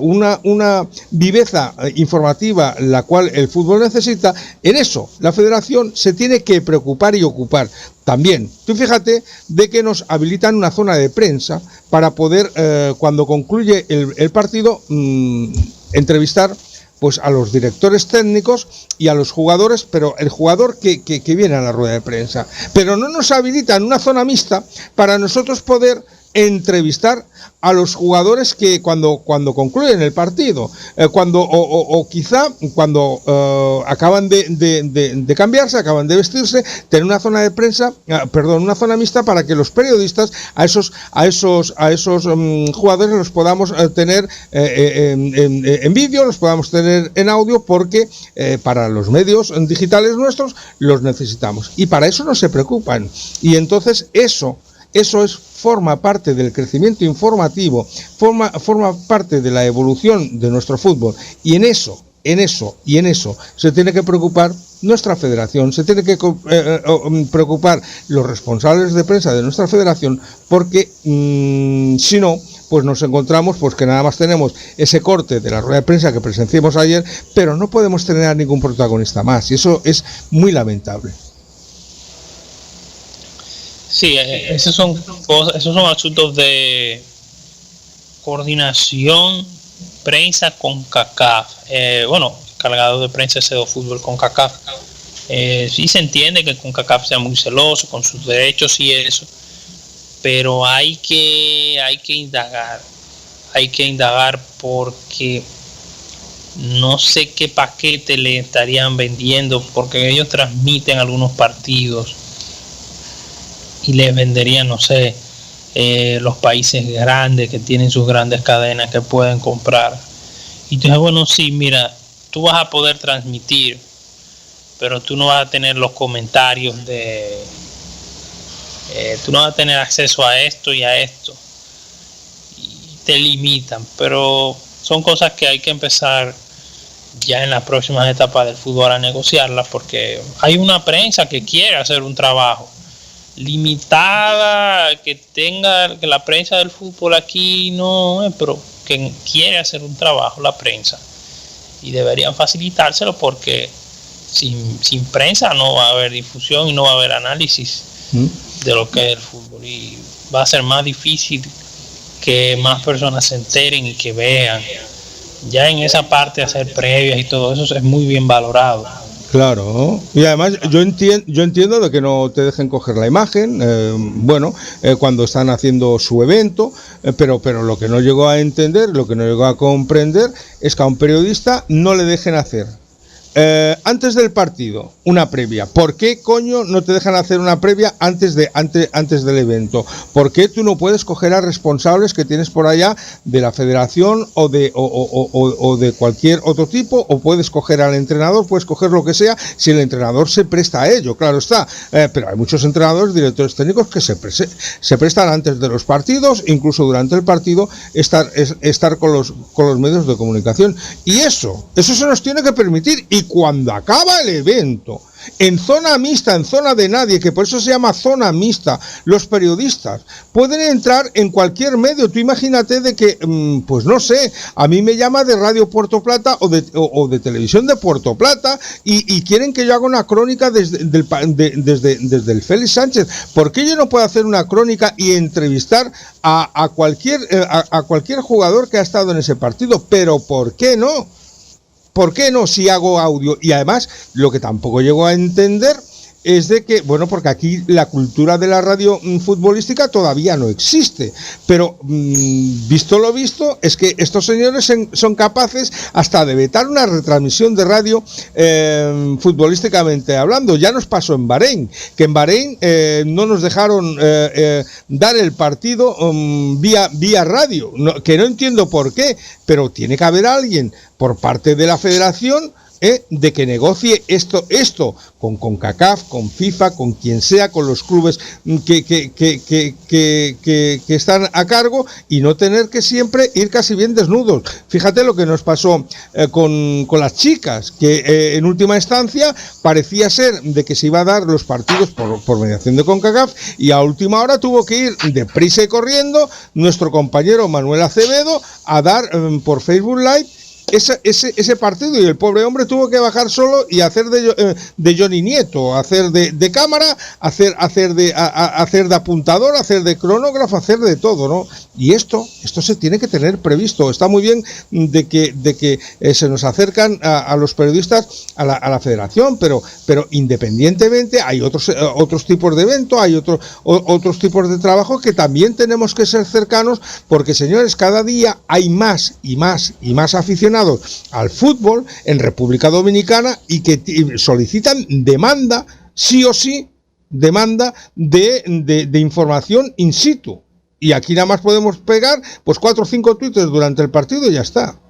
una viveza informativa la cual el fútbol necesita, en eso la Federación se tiene que preocupar y ocupar. También, tú fíjate de que nos habilitan una zona de prensa para poder, cuando concluye el partido, entrevistar pues a los directores técnicos y a los jugadores, pero el jugador que viene a la rueda de prensa. Pero no nos habilitan una zona mixta para nosotros poder entrevistar a los jugadores que cuando concluyen el partido, quizá cuando acaban de cambiarse, acaban de vestirse, tener una zona de prensa, una zona mixta para que los periodistas a esos jugadores los podamos tener en vídeo, los podamos tener en audio, porque para los medios digitales nuestros los necesitamos y para eso no se preocupan. Y entonces eso forma parte del crecimiento informativo, forma parte de la evolución de nuestro fútbol, y en eso se tiene que preocupar nuestra federación, se tiene que preocupar los responsables de prensa de nuestra federación, porque si no, pues nos encontramos pues que nada más tenemos ese corte de la rueda de prensa que presenciamos ayer, pero no podemos tener a ningún protagonista más, y eso es muy lamentable. Sí, esos son asuntos de coordinación, prensa con CONCACAF. Cargado de prensa de fútbol con CONCACAF. Sí se entiende que CONCACAF sea muy celoso con sus derechos y eso, pero hay que indagar porque no sé qué paquete le estarían vendiendo, porque ellos transmiten algunos partidos y les venderían, no sé, los países grandes que tienen sus grandes cadenas que pueden comprar. Y entonces, bueno, sí, mira, tú vas a poder transmitir, pero tú no vas a tener los comentarios tú no vas a tener acceso a esto y a esto. Y te limitan, pero son cosas que hay que empezar ya en las próximas etapas del fútbol a negociarlas, porque hay una prensa que quiere hacer un trabajo limitada, que la prensa del fútbol aquí no, pero que quiere hacer un trabajo la prensa, y deberían facilitárselo, porque sin prensa no va a haber difusión y no va a haber análisis de lo que es el fútbol, y va a ser más difícil que más personas se enteren y que vean. Ya en esa parte hacer previas y todo eso es muy bien valorado. Claro, y además yo entiendo de que no te dejen coger la imagen, cuando están haciendo su evento, pero lo que no llegó a entender, lo que no llegó a comprender es que a un periodista no le dejen hacer antes del partido una previa. ¿Por qué coño no te dejan hacer una previa antes del evento? ¿Por qué tú no puedes coger a responsables que tienes por allá de la federación o de cualquier otro tipo? O puedes coger al entrenador, puedes coger lo que sea, si el entrenador se presta a ello, claro está. Pero hay muchos entrenadores, directores técnicos que se prestan antes de los partidos, incluso durante el partido, estar con los medios de comunicación. Y eso se nos tiene que permitir. Y cuando acaba el evento, en zona mixta, en zona de nadie, que por eso se llama zona mixta, los periodistas pueden entrar en cualquier medio. Tú imagínate de que, pues no sé, a mí me llama de Radio Puerto Plata o de Televisión de Puerto Plata y quieren que yo haga una crónica desde el Félix Sánchez. ¿Por qué yo no puedo hacer una crónica y entrevistar a cualquier jugador que ha estado en ese partido? Pero ¿por qué no? ¿Por qué no si hago audio? Y además, lo que tampoco llego a entender es de que, bueno, porque aquí la cultura de la radio futbolística todavía no existe, pero visto lo visto, es que estos señores son capaces hasta de vetar una retransmisión de radio futbolísticamente hablando. Ya nos pasó en Bahrein, que en Bahrein no nos dejaron dar el partido vía radio, que no entiendo por qué, pero tiene que haber alguien por parte de la federación de que negocie esto con CONCACAF, con FIFA, con quien sea, con los clubes que están a cargo, y no tener que siempre ir casi bien desnudos. Fíjate lo que nos pasó con las chicas, que en última instancia parecía ser de que se iba a dar los partidos por mediación de CONCACAF, y a última hora tuvo que ir deprisa y corriendo nuestro compañero Manuel Acevedo a dar por Facebook Live ese partido, y el pobre hombre tuvo que bajar solo y hacer de Johnny Nieto, hacer de cámara, hacer de apuntador, hacer de cronógrafo, hacer de todo, ¿no? Y esto se tiene que tener previsto. Está muy bien de que se nos acercan a los periodistas a la federación, pero independientemente hay otros tipos de eventos, hay otros tipos de trabajo que también tenemos que ser cercanos, porque, señores, cada día hay más y más y más aficionados al fútbol en República Dominicana, y que solicitan demanda, sí o sí, demanda de información in situ. Y aquí nada más podemos pegar pues 4 o 5 twitters durante el partido y ya está.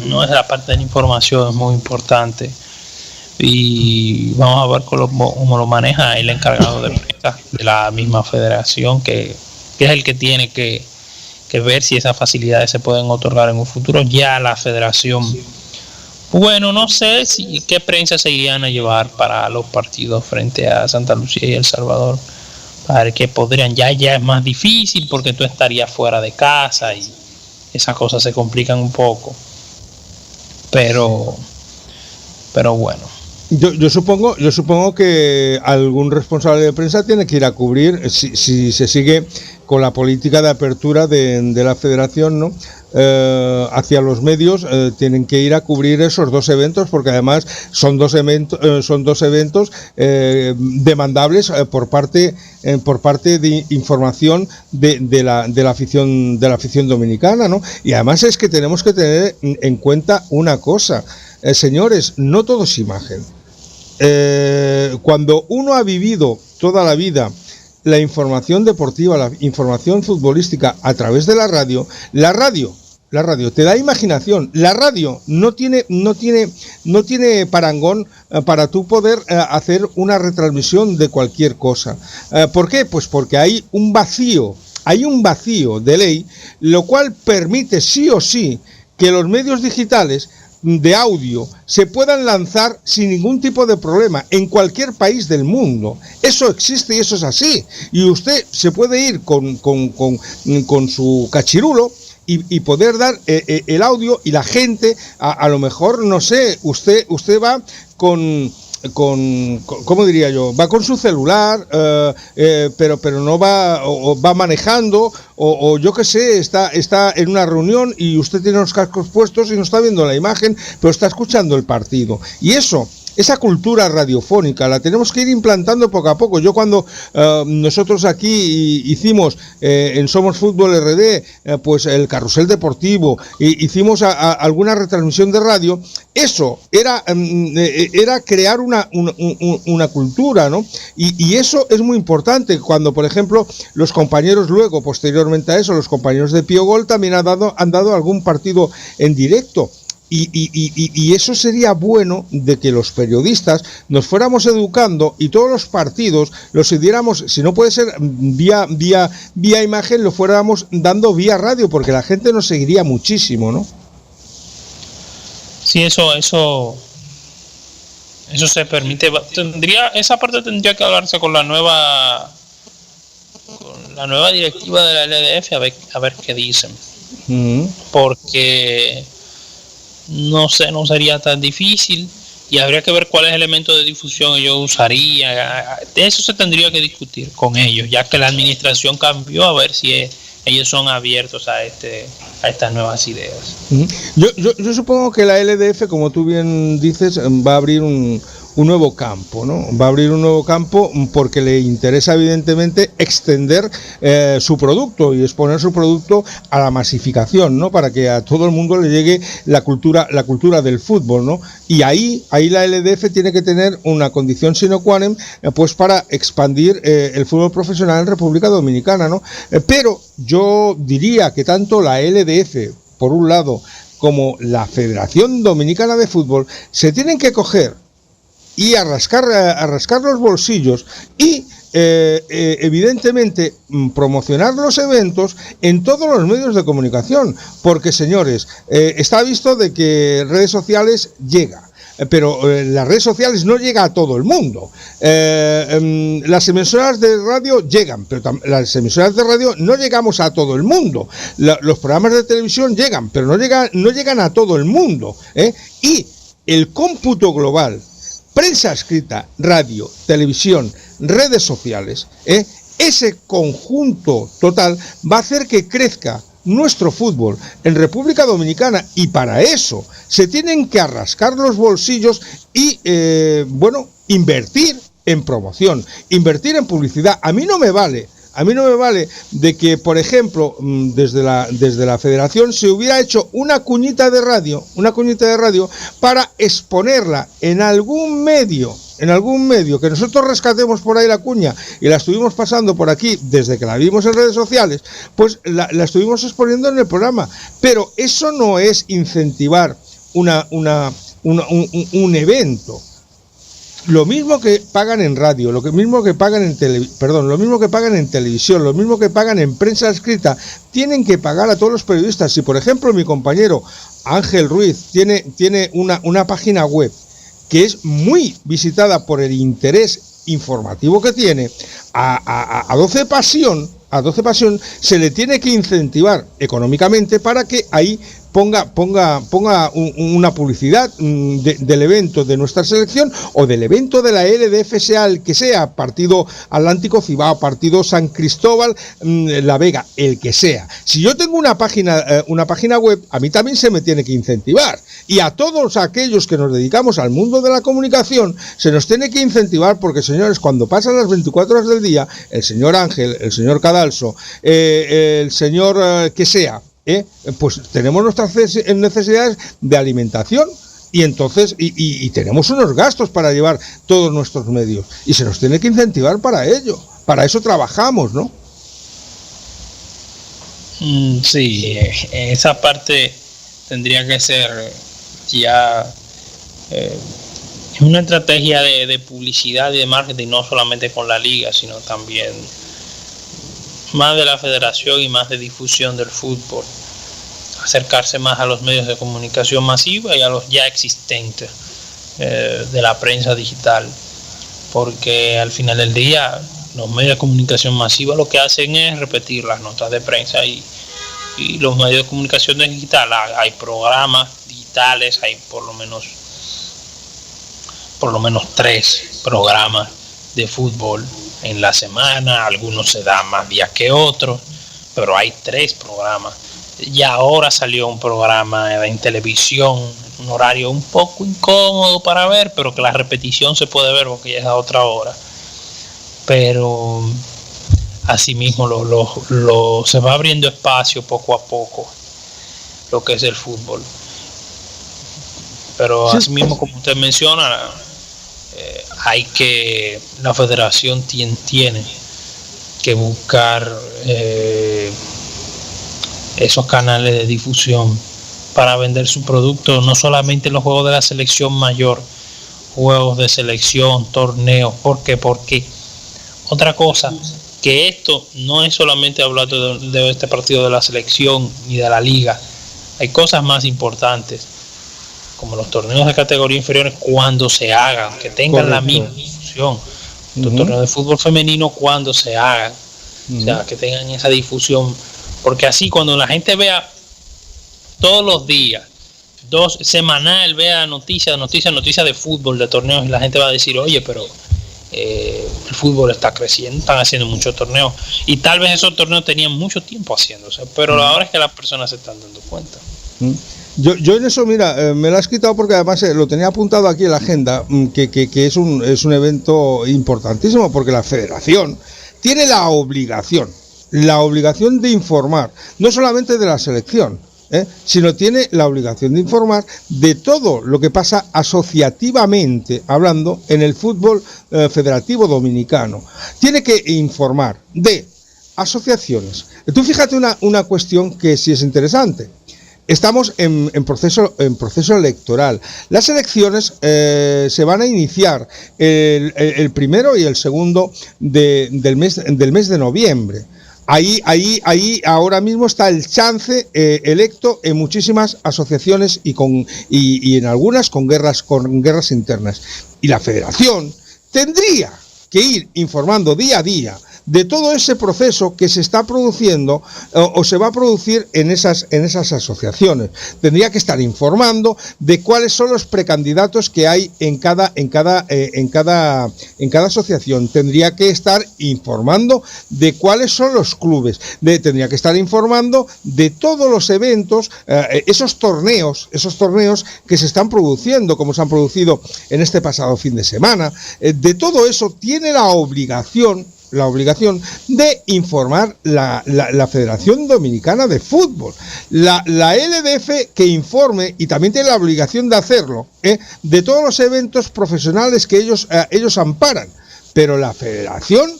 No, es la parte de la información, es muy importante. Y vamos a ver cómo lo maneja el encargado de prensa de la misma federación, que es el que tiene que ver si esas facilidades se pueden otorgar en un futuro. Ya la federación, bueno, no sé qué prensa se irían a llevar para los partidos frente a Santa Lucía y El Salvador, para que podrían, ya es más difícil porque tú estarías fuera de casa y esas cosas se complican un poco, pero bueno. Yo supongo que algún responsable de prensa tiene que ir a cubrir, si se sigue con la política de apertura de la federación, ¿no? Hacia los medios, tienen que ir a cubrir esos dos eventos, porque además son dos eventos demandables por parte de información de la afición dominicana, ¿no? Y además es que tenemos que tener en cuenta una cosa, señores, no todo es imagen. Cuando uno ha vivido toda la vida la información deportiva, la información futbolística a través de la radio te da imaginación. La radio no tiene parangón para tú poder hacer una retransmisión de cualquier cosa. ¿Por qué? Pues porque hay un vacío de ley, lo cual permite sí o sí que los medios digitales de audio se puedan lanzar sin ningún tipo de problema en cualquier país del mundo. Eso existe y eso es así. Y usted se puede ir con su cachirulo y poder dar el audio, y la gente, a lo mejor, no sé, usted va con ¿cómo diría yo? Va con su celular, pero no va, o va manejando, o yo qué sé, está en una reunión y usted tiene los cascos puestos y no está viendo la imagen, pero está escuchando el partido. Y esa cultura radiofónica la tenemos que ir implantando poco a poco. Yo cuando nosotros aquí hicimos en Somos Fútbol RD pues el carrusel deportivo, hicimos alguna retransmisión de radio, eso era crear una cultura, ¿no? Y eso es muy importante. Cuando, por ejemplo, los compañeros luego, posteriormente a eso, los compañeros de Pío Gol también han dado algún partido en directo. Y eso sería bueno, de que los periodistas nos fuéramos educando y todos los partidos los diéramos, si no puede ser vía imagen, lo fuéramos dando vía radio, porque la gente nos seguiría muchísimo, ¿no? Sí, eso se permite. Esa parte tendría que hablarse con la nueva directiva de la LDF a ver qué dicen. Porque no sería tan difícil y habría que ver cuáles elementos de difusión ellos usarían. De eso se tendría que discutir con ellos, ya que la administración cambió, a ver si ellos son abiertos a estas nuevas ideas. Yo supongo que la LDF, como tú bien dices, va a abrir un nuevo campo, ¿no? Va a abrir un nuevo campo porque le interesa evidentemente extender su producto y exponer su producto a la masificación, ¿no? Para que a todo el mundo le llegue la cultura del fútbol, ¿no? Y ahí la LDF tiene que tener una condición sine qua non, pues para expandir el fútbol profesional en República Dominicana, ¿no? Pero yo diría que tanto la LDF, por un lado, como la Federación Dominicana de Fútbol se tienen que coger y a rascar los bolsillos y evidentemente promocionar los eventos en todos los medios de comunicación, porque señores, está visto de que redes sociales llega, pero las redes sociales no llega a todo el mundo. Las emisoras de radio llegan, pero las emisoras de radio no llegamos a todo el mundo. Los programas de televisión llegan, pero no llegan a todo el mundo, y el cómputo global, prensa escrita, radio, televisión, redes sociales, ese conjunto total va a hacer que crezca nuestro fútbol en República Dominicana, y para eso se tienen que rascar los bolsillos y invertir en promoción, invertir en publicidad. A mí no me vale de que, por ejemplo, desde la Federación se hubiera hecho una cuñita de radio para exponerla en algún medio que nosotros rescatemos por ahí la cuña y la estuvimos pasando por aquí desde que la vimos en redes sociales, pues la estuvimos exponiendo en el programa. Pero eso no es incentivar un evento. Lo mismo que pagan en radio, lo mismo que pagan en televisión, lo mismo que pagan en prensa escrita, tienen que pagar a todos los periodistas. Si, por ejemplo, mi compañero Ángel Ruiz tiene una página web que es muy visitada por el interés informativo que tiene, a 12 Pasión se le tiene que incentivar económicamente para que ahí ponga una publicidad del evento de nuestra selección o del evento de la LDF, sea el que sea, partido Atlántico Cibao, partido San Cristóbal, La Vega, el que sea. Si yo tengo una página web, a mí también se me tiene que incentivar, y a todos aquellos que nos dedicamos al mundo de la comunicación se nos tiene que incentivar, porque señores, cuando pasan las 24 horas del día, el señor Ángel, el señor Cadalso, el señor que sea, pues tenemos nuestras necesidades de alimentación, y entonces y tenemos unos gastos para llevar todos nuestros medios, y se nos tiene que incentivar para ello. Para eso trabajamos, ¿no? Sí, esa parte tendría que ser ya una estrategia de publicidad y de marketing, no solamente con la liga, sino también más de la federación y más de difusión del fútbol, acercarse más a los medios de comunicación masiva y a los ya existentes de la prensa digital, porque al final del día los medios de comunicación masiva lo que hacen es repetir las notas de prensa, y los medios de comunicación digital, hay programas digitales, hay por lo menos 3 programas de fútbol en la semana, algunos se dan más días que otros, pero hay 3 programas. Y ahora salió un programa en televisión, un horario un poco incómodo para ver, pero que la repetición se puede ver porque ya es a otra hora. Pero asimismo se va abriendo espacio poco a poco lo que es el fútbol. Pero asimismo, como usted menciona, la federación tiene que buscar esos canales de difusión para vender su producto, no solamente en los juegos de la selección mayor, juegos de selección, torneos. Porque otra cosa, que esto no es solamente hablar de este partido de la selección ni de la liga, hay cosas más importantes. como los torneos de categoría inferiores, cuando se hagan, que tengan la misma difusión. Los torneos de fútbol femenino cuando se hagan, o sea, que tengan esa difusión, porque así cuando la gente vea todos los días, semanal, vea noticias de fútbol, de torneos, y la gente va a decir, oye, pero el fútbol está creciendo, están haciendo muchos torneos, y tal vez esos torneos tenían mucho tiempo haciéndose, pero ahora es que las personas se están dando cuenta. Yo en eso, mira, me lo has quitado porque además lo tenía apuntado aquí en la agenda, que es un evento importantísimo, porque la federación tiene la obligación de informar, no solamente de la selección, sino tiene la obligación de informar de todo lo que pasa asociativamente hablando en el fútbol federativo dominicano. Tiene que informar de asociaciones. Tú fíjate una cuestión que sí es interesante. Estamos en proceso electoral. Las elecciones se van a iniciar el primero y el segundo del mes de noviembre. Ahí ahora mismo está el chance electo en muchísimas asociaciones y en algunas con guerras internas. Y la federación tendría que ir informando día a día de todo ese proceso que se está produciendo o se va a producir en esas asociaciones. Tendría que estar informando de cuáles son los precandidatos que hay en cada asociación. Tendría que estar informando de cuáles son los clubes. Tendría que estar informando de todos los eventos, esos torneos que se están produciendo, como se han producido en este pasado fin de semana. De todo eso tiene la obligación de informar la Federación Dominicana de Fútbol. La LDF que informe, y también tiene la obligación de hacerlo, de todos los eventos profesionales que ellos amparan. Pero la Federación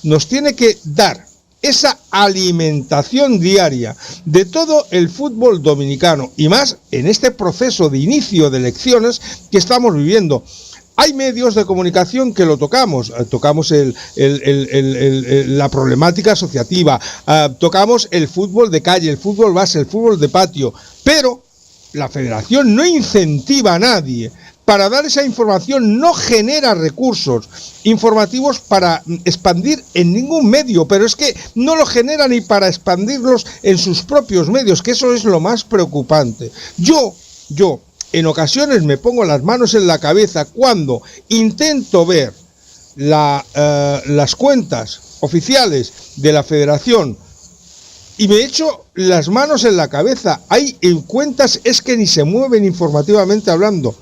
nos tiene que dar esa alimentación diaria de todo el fútbol dominicano, y más en este proceso de inicio de elecciones que estamos viviendo. Hay medios de comunicación que lo tocamos la problemática asociativa, tocamos el fútbol de calle, el fútbol base, el fútbol de patio, pero la federación no incentiva a nadie para dar esa información, no genera recursos informativos para expandir en ningún medio, pero es que no lo genera ni para expandirlos en sus propios medios, que eso es lo más preocupante. Yo en ocasiones me pongo las manos en la cabeza cuando intento ver las cuentas oficiales de la federación y me echo las manos en la cabeza. Hay cuentas que ni se mueven informativamente hablando.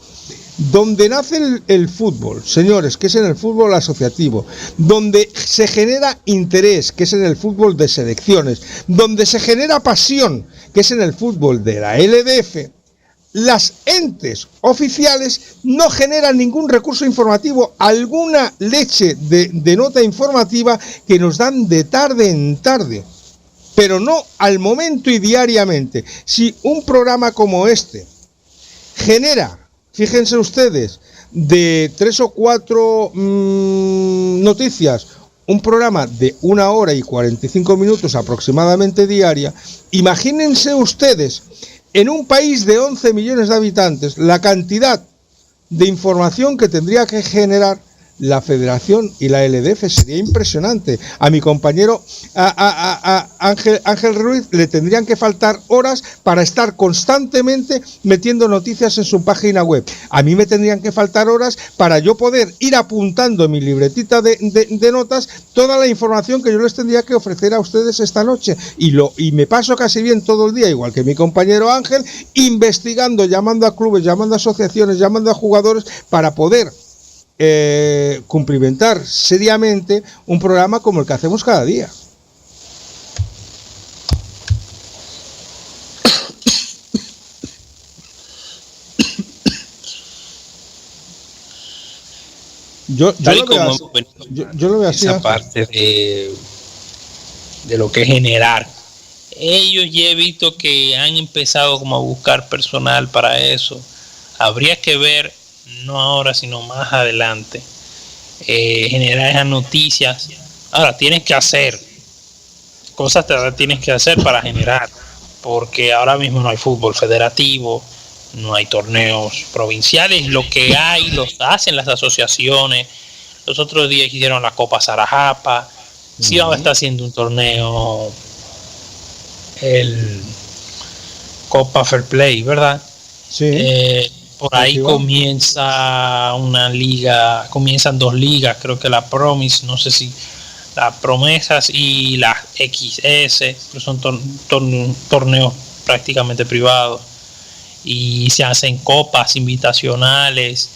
Donde nace el fútbol, señores, que es en el fútbol asociativo, donde se genera interés, que es en el fútbol de selecciones, donde se genera pasión, que es en el fútbol de la LDF, las entes oficiales no generan ningún recurso informativo, alguna leche de nota informativa que nos dan de tarde en tarde, pero no al momento y diariamente. Si un programa como este genera, fíjense ustedes, de 3 o 4 noticias, un programa de 1 hora y 45 minutos aproximadamente diaria, imagínense ustedes, en un país de 11 millones de habitantes, la cantidad de información que tendría que generar la Federación y la LDF sería impresionante. A mi compañero Ángel Ruiz le tendrían que faltar horas para estar constantemente metiendo noticias en su página web. A mí me tendrían que faltar horas para yo poder ir apuntando en mi libretita de notas toda la información que yo les tendría que ofrecer a ustedes esta noche. Y me paso casi bien todo el día, igual que mi compañero Ángel, investigando, llamando a clubes, llamando a asociaciones, llamando a jugadores para poder cumplimentar seriamente un programa como el que hacemos cada día. Yo lo veo así. Esa parte de lo que es generar. Ellos ya he visto que han empezado como a buscar personal para eso. Habría que ver, no ahora sino más adelante, generar esas noticias. Ahora tienes que hacer cosas, tienes que hacer para generar, porque ahora mismo no hay fútbol federativo, no hay torneos provinciales, lo que hay los hacen las asociaciones. Los otros días hicieron la Copa Sarajapa, Cibao está haciendo un torneo, el Copa Fair Play, ¿verdad? Sí. Por ahí comienza una liga, comienzan 2 ligas, creo que la Promise, no sé si las Promesas y las XS, pero son torneos prácticamente privados, y se hacen copas invitacionales,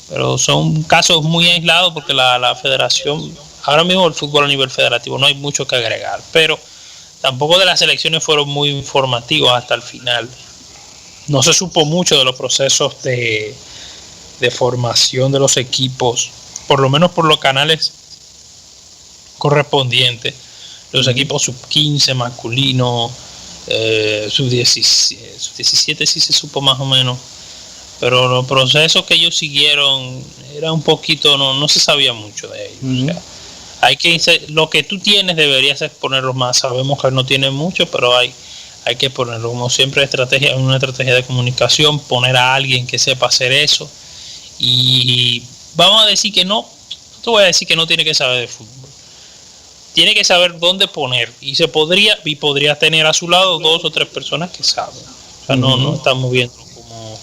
pero son casos muy aislados porque la federación, ahora mismo el fútbol a nivel federativo no hay mucho que agregar, pero tampoco de las selecciones fueron muy informativos hasta el final. No se supo mucho de los procesos de formación de los equipos, por lo menos por los canales correspondientes. Los equipos sub-15 masculinos, sub-17 sí se supo más o menos, pero los procesos que ellos siguieron era un poquito, no se sabía mucho de ellos. O sea, hay que, lo que tú tienes deberías exponerlo más. Sabemos que no tienen mucho, pero hay que ponerlo, como siempre, una estrategia de comunicación, poner a alguien que sepa hacer eso. Y vamos a decir que no te voy a decir que no tiene que saber de fútbol, tiene que saber dónde poner, y podría tener a su lado 2 o 3 personas que saben. O sea, no estamos viendo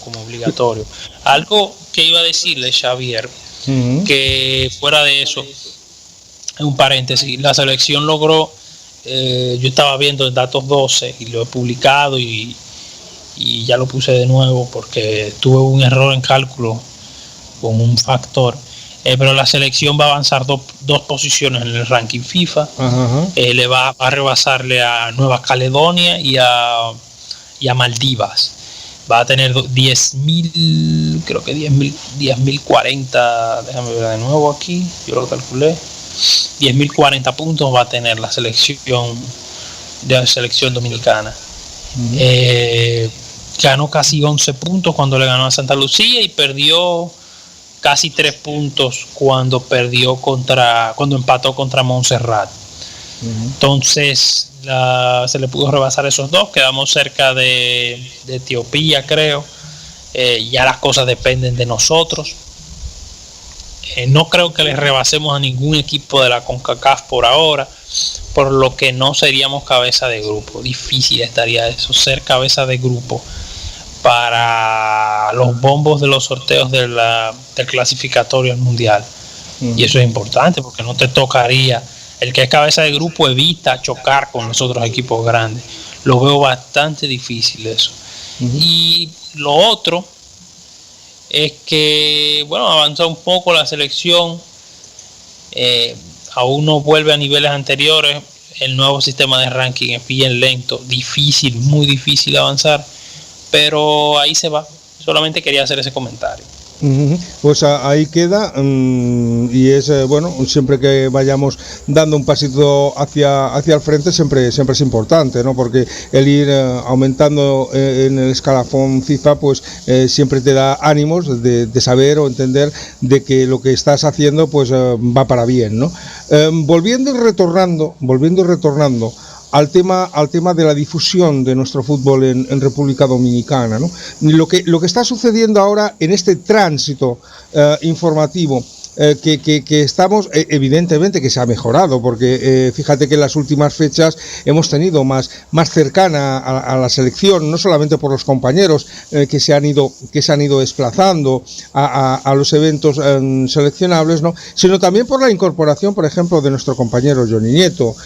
como obligatorio. Algo que iba a decirle Xavier, que fuera de eso, un paréntesis, la selección logró, yo estaba viendo en Datos 12 y lo he publicado y ya lo puse de nuevo porque tuve un error en cálculo con un factor, pero la selección va a avanzar 2 posiciones en el ranking FIFA. Le va a rebasarle a Nueva Caledonia y a Maldivas. Va a tener 10.000, creo que 10.040, déjame ver de nuevo aquí, yo lo calculé, 10.040 puntos va a tener la selección dominicana. Ganó casi 11 puntos cuando le ganó a Santa Lucía y perdió casi 3 puntos cuando empató contra Montserrat. Entonces se le pudo rebasar esos 2, quedamos cerca de Etiopía, creo. Ya las cosas dependen de nosotros. No creo que les rebasemos a ningún equipo de la CONCACAF por ahora, por lo que no seríamos cabeza de grupo. Difícil estaría eso, ser cabeza de grupo para los bombos de los sorteos del clasificatorio al mundial. Y eso es importante porque no te tocaría. El que es cabeza de grupo evita chocar con los otros equipos grandes. Lo veo bastante difícil eso. Y lo otro es que, bueno, avanzó un poco la selección. Aún no vuelve a niveles anteriores. El nuevo sistema de ranking es bien lento, difícil, muy difícil avanzar. Pero ahí se va. Solamente quería hacer ese comentario. Pues ahí queda, y es bueno, siempre que vayamos dando un pasito hacia el frente siempre es importante, ¿no? Porque el ir aumentando en el escalafón FIFA pues siempre te da ánimos de saber o entender de que lo que estás haciendo pues va para bien, ¿no? Volviendo y retornando al tema de la difusión de nuestro fútbol en República Dominicana, ¿no? Lo que está sucediendo ahora en este tránsito informativo, que estamos, evidentemente que se ha mejorado, porque fíjate que en las últimas fechas hemos tenido más cercana a la selección, no solamente por los compañeros que se han ido desplazando a los eventos seleccionables, ¿no? Sino también por la incorporación, por ejemplo, de nuestro compañero Johnny Nieto,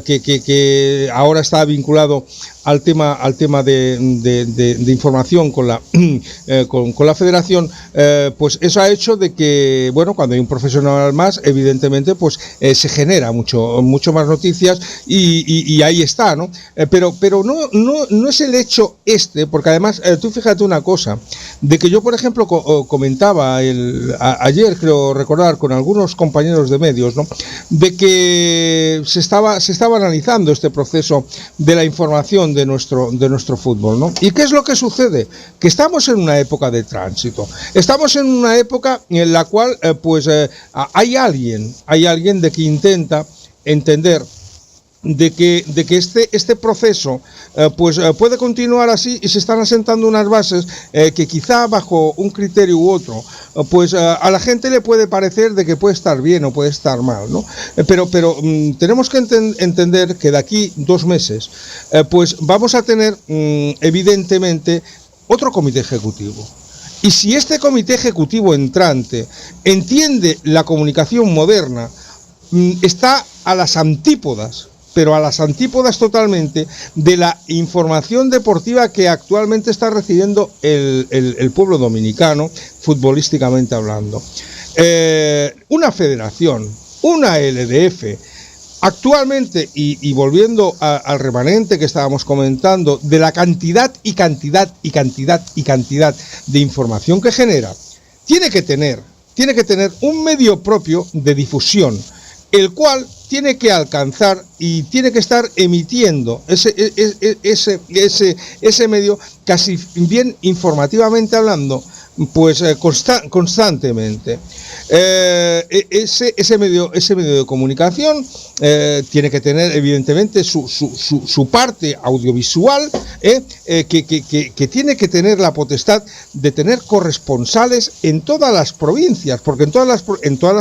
que ahora está vinculado al tema de información con la federación. Pues eso ha hecho de que, bueno, cuando hay un profesional más, evidentemente pues se genera mucho más noticias y ahí está, ¿no? Pero no es el hecho porque además tú fíjate una cosa, de que yo por ejemplo comentaba ayer, creo recordar, con algunos compañeros de medios, ¿no? De que se estaba analizando este proceso de la información de nuestro fútbol, ¿no? ¿Y qué es lo que sucede? Que estamos en una época de tránsito, estamos en una época en la cual hay alguien de que intenta entender de que este proceso puede continuar así, y se están asentando unas bases que quizá bajo un criterio u otro a la gente le puede parecer de que puede estar bien o puede estar mal, ¿no? Pero tenemos que entender que de aquí 2 meses vamos a tener evidentemente otro comité ejecutivo. Y si este comité ejecutivo entrante entiende la comunicación moderna, está a las antípodas, pero a las antípodas totalmente, de la información deportiva que actualmente está recibiendo el pueblo dominicano, futbolísticamente hablando. Una federación, una LDF, actualmente, y volviendo al remanente que estábamos comentando, de la cantidad de información que genera, tiene que tener un medio propio de difusión, el cual tiene que alcanzar y tiene que estar emitiendo ese medio, casi bien informativamente hablando, constantemente. Ese medio de comunicación tiene que tener evidentemente su parte audiovisual, que tiene que tener la potestad de tener corresponsales en todas las provincias, porque en todas las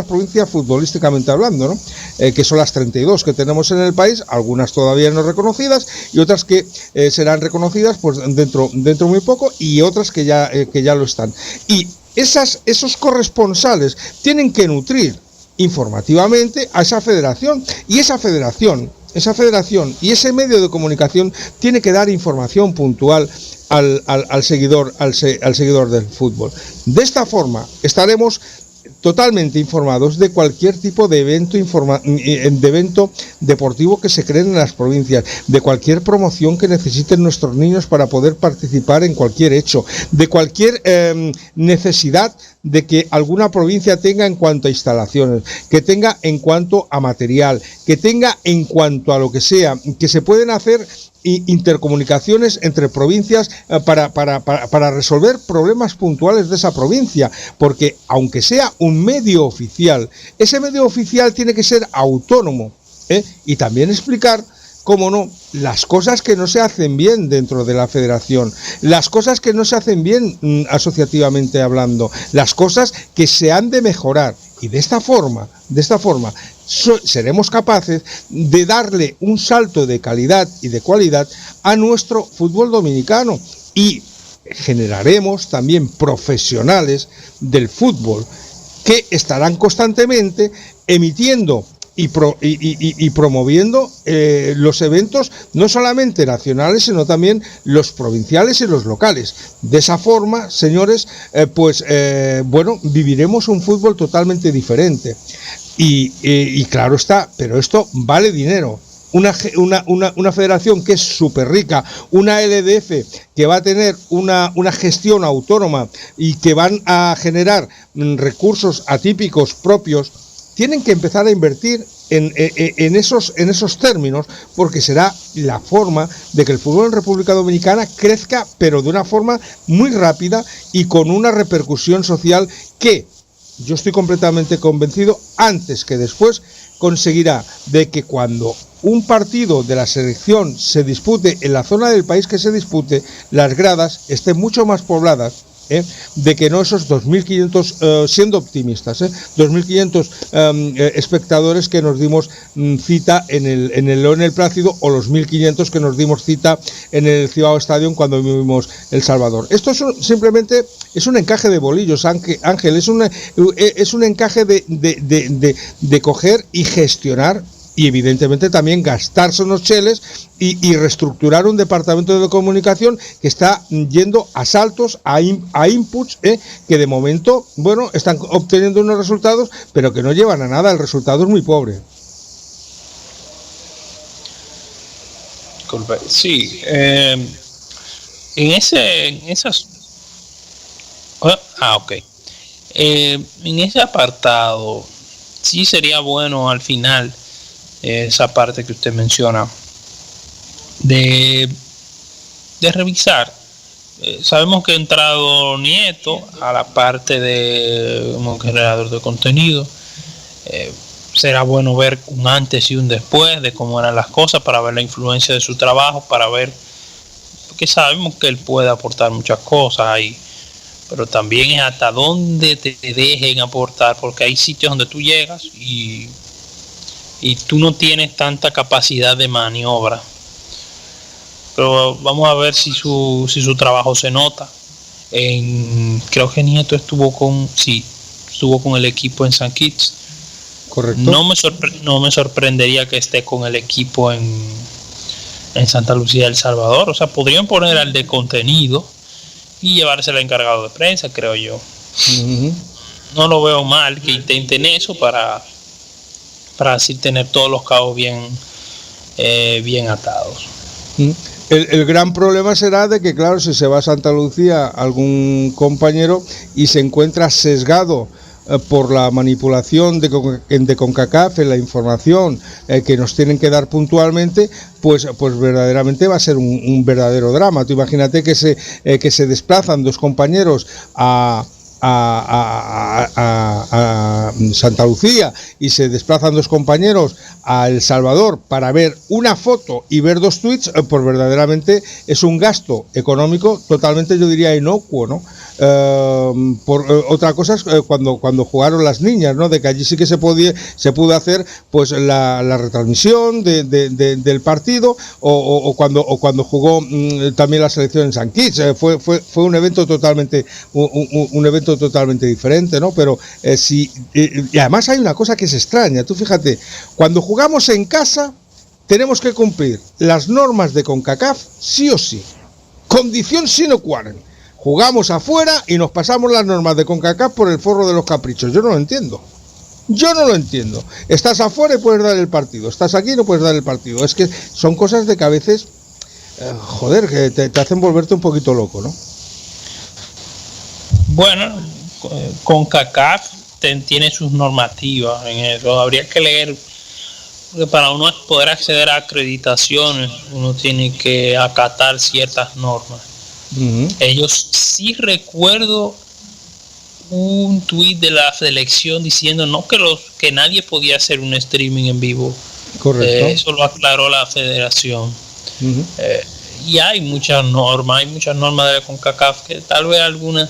provincias, futbolísticamente hablando, ¿no? Que son las 32 que tenemos en el país, algunas todavía no reconocidas y otras que serán reconocidas dentro muy poco, y otras que ya lo están. Y esos corresponsales tienen que nutrir informativamente a esa federación, y esa federación y ese medio de comunicación tiene que dar información puntual al seguidor del fútbol. De esta forma estaremos totalmente informados de cualquier tipo de evento deportivo que se creen en las provincias, de cualquier promoción que necesiten nuestros niños para poder participar en cualquier hecho, de cualquier necesidad de que alguna provincia tenga en cuanto a instalaciones, que tenga en cuanto a material, que tenga en cuanto a lo que sea, que se pueden hacer intercomunicaciones entre provincias para resolver problemas puntuales de esa provincia, porque aunque sea un medio oficial, ese medio oficial tiene que ser autónomo, y también explicar, cómo no, las cosas que no se hacen bien dentro de la federación, las cosas que no se hacen bien asociativamente hablando, las cosas que se han de mejorar, y de esta forma seremos capaces de darle un salto de calidad y de cualidad a nuestro fútbol dominicano, y generaremos también profesionales del fútbol que estarán constantemente emitiendo y promoviendo los eventos, no solamente nacionales, sino también los provinciales y los locales. De esa forma, señores, viviremos un fútbol totalmente diferente. Y claro está, pero esto vale dinero. Una federación que es súper rica, una LDF que va a tener una gestión autónoma y que van a generar recursos atípicos propios, tienen que empezar a invertir en esos términos, porque será la forma de que el fútbol en República Dominicana crezca, pero de una forma muy rápida y con una repercusión social que, yo estoy completamente convencido, antes que después conseguirá de que cuando un partido de la selección se dispute en la zona del país que se dispute, las gradas estén mucho más pobladas, de que no esos 2.500, siendo optimistas, 2.500 espectadores que nos dimos cita en el León El Plácido, o los 1.500 que nos dimos cita en el Cibao Stadium cuando vivimos El Salvador. Esto simplemente es un encaje de bolillos, Ángel, es un encaje de coger y gestionar, y evidentemente también gastarse unos cheles y reestructurar un departamento de comunicación que está yendo a saltos, a inputs, que de momento, están obteniendo unos resultados, pero que no llevan a nada. El resultado es muy pobre. Sí, en ese apartado sí sería bueno al final esa parte que usted menciona de revisar. Sabemos que ha entrado Nieto a la parte de como creador de contenido. será bueno ver un antes y un después de cómo eran las cosas, para ver la influencia de su trabajo, para ver, porque sabemos que él puede aportar muchas cosas ahí, pero también es hasta dónde te dejen aportar, porque hay sitios donde tú llegas y tú no tienes tanta capacidad de maniobra. Pero vamos a ver si su trabajo se nota. Creo que Nieto estuvo con el equipo en St. Kitts. Correcto. No me sorprendería que esté con el equipo en Santa Lucía, El Salvador. O sea, podrían poner al de contenido y llevarse al encargado de prensa, creo yo. Uh-huh. No lo veo mal que intenten eso para así tener todos los cabos bien atados. El gran problema será de que, claro, si se va a Santa Lucía algún compañero y se encuentra sesgado por la manipulación de CONCACAF en la información que nos tienen que dar puntualmente, pues verdaderamente va a ser un verdadero drama. Tú imagínate que se desplazan dos compañeros a Santa Lucía y se desplazan dos compañeros a El Salvador para ver una foto y ver dos tweets, pues verdaderamente es un gasto económico totalmente, yo diría, inocuo, ¿no? Otra cosa es cuando jugaron las niñas, ¿no? De que allí sí que se pudo hacer pues la retransmisión del partido, o cuando jugó también la selección en St. Kitts. Fue un evento totalmente diferente, ¿no? Pero y además hay una cosa que es extraña. Tú fíjate, cuando jugamos en casa tenemos que cumplir las normas de CONCACAF sí o sí, condición sine qua non. Jugamos afuera y nos pasamos las normas de CONCACAF por el forro de los caprichos. Yo no lo entiendo. Estás afuera y puedes dar el partido. Estás aquí y no puedes dar el partido. Es que son cosas de que a veces, que te hacen volverte un poquito loco, ¿no? Bueno, CONCACAF tiene sus normativas en eso. Habría que leer, porque para uno poder acceder a acreditaciones, uno tiene que acatar ciertas normas. Uh-huh. Ellos, sí recuerdo un tuit de la selección diciendo que nadie podía hacer un streaming en vivo. Correcto. Eso lo aclaró la federación. Uh-huh. Y hay muchas normas de la CONCACAF, que tal vez algunas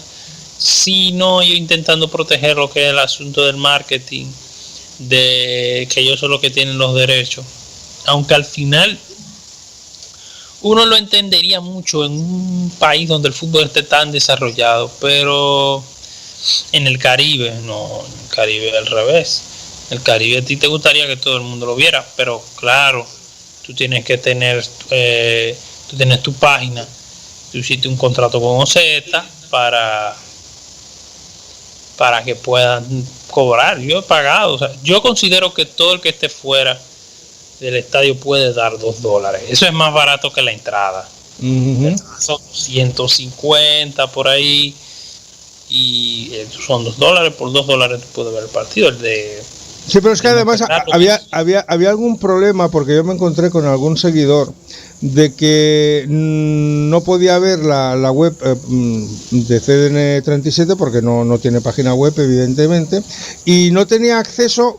sí, no, yo intentando proteger lo que es el asunto del marketing, de que ellos son los que tienen los derechos, aunque al final uno lo entendería mucho en un país donde el fútbol esté tan desarrollado, pero en el Caribe, no, en el Caribe al revés. En el Caribe a ti te gustaría que todo el mundo lo viera, pero claro, tú tienes que tener, tú tienes tu página, tú hiciste un contrato con OZ para que puedan cobrar. Yo he pagado, o sea, yo considero que todo el que esté fuera del estadio puede dar $2. Eso es más barato que la entrada. Uh-huh. Son 150 por ahí, y son $2. Por $2 tú puedes ver el partido. Sí, pero es que además había algún problema, porque yo me encontré con algún seguidor de que no podía ver la web de CDN 37 porque no tiene página web, evidentemente, y no tenía acceso,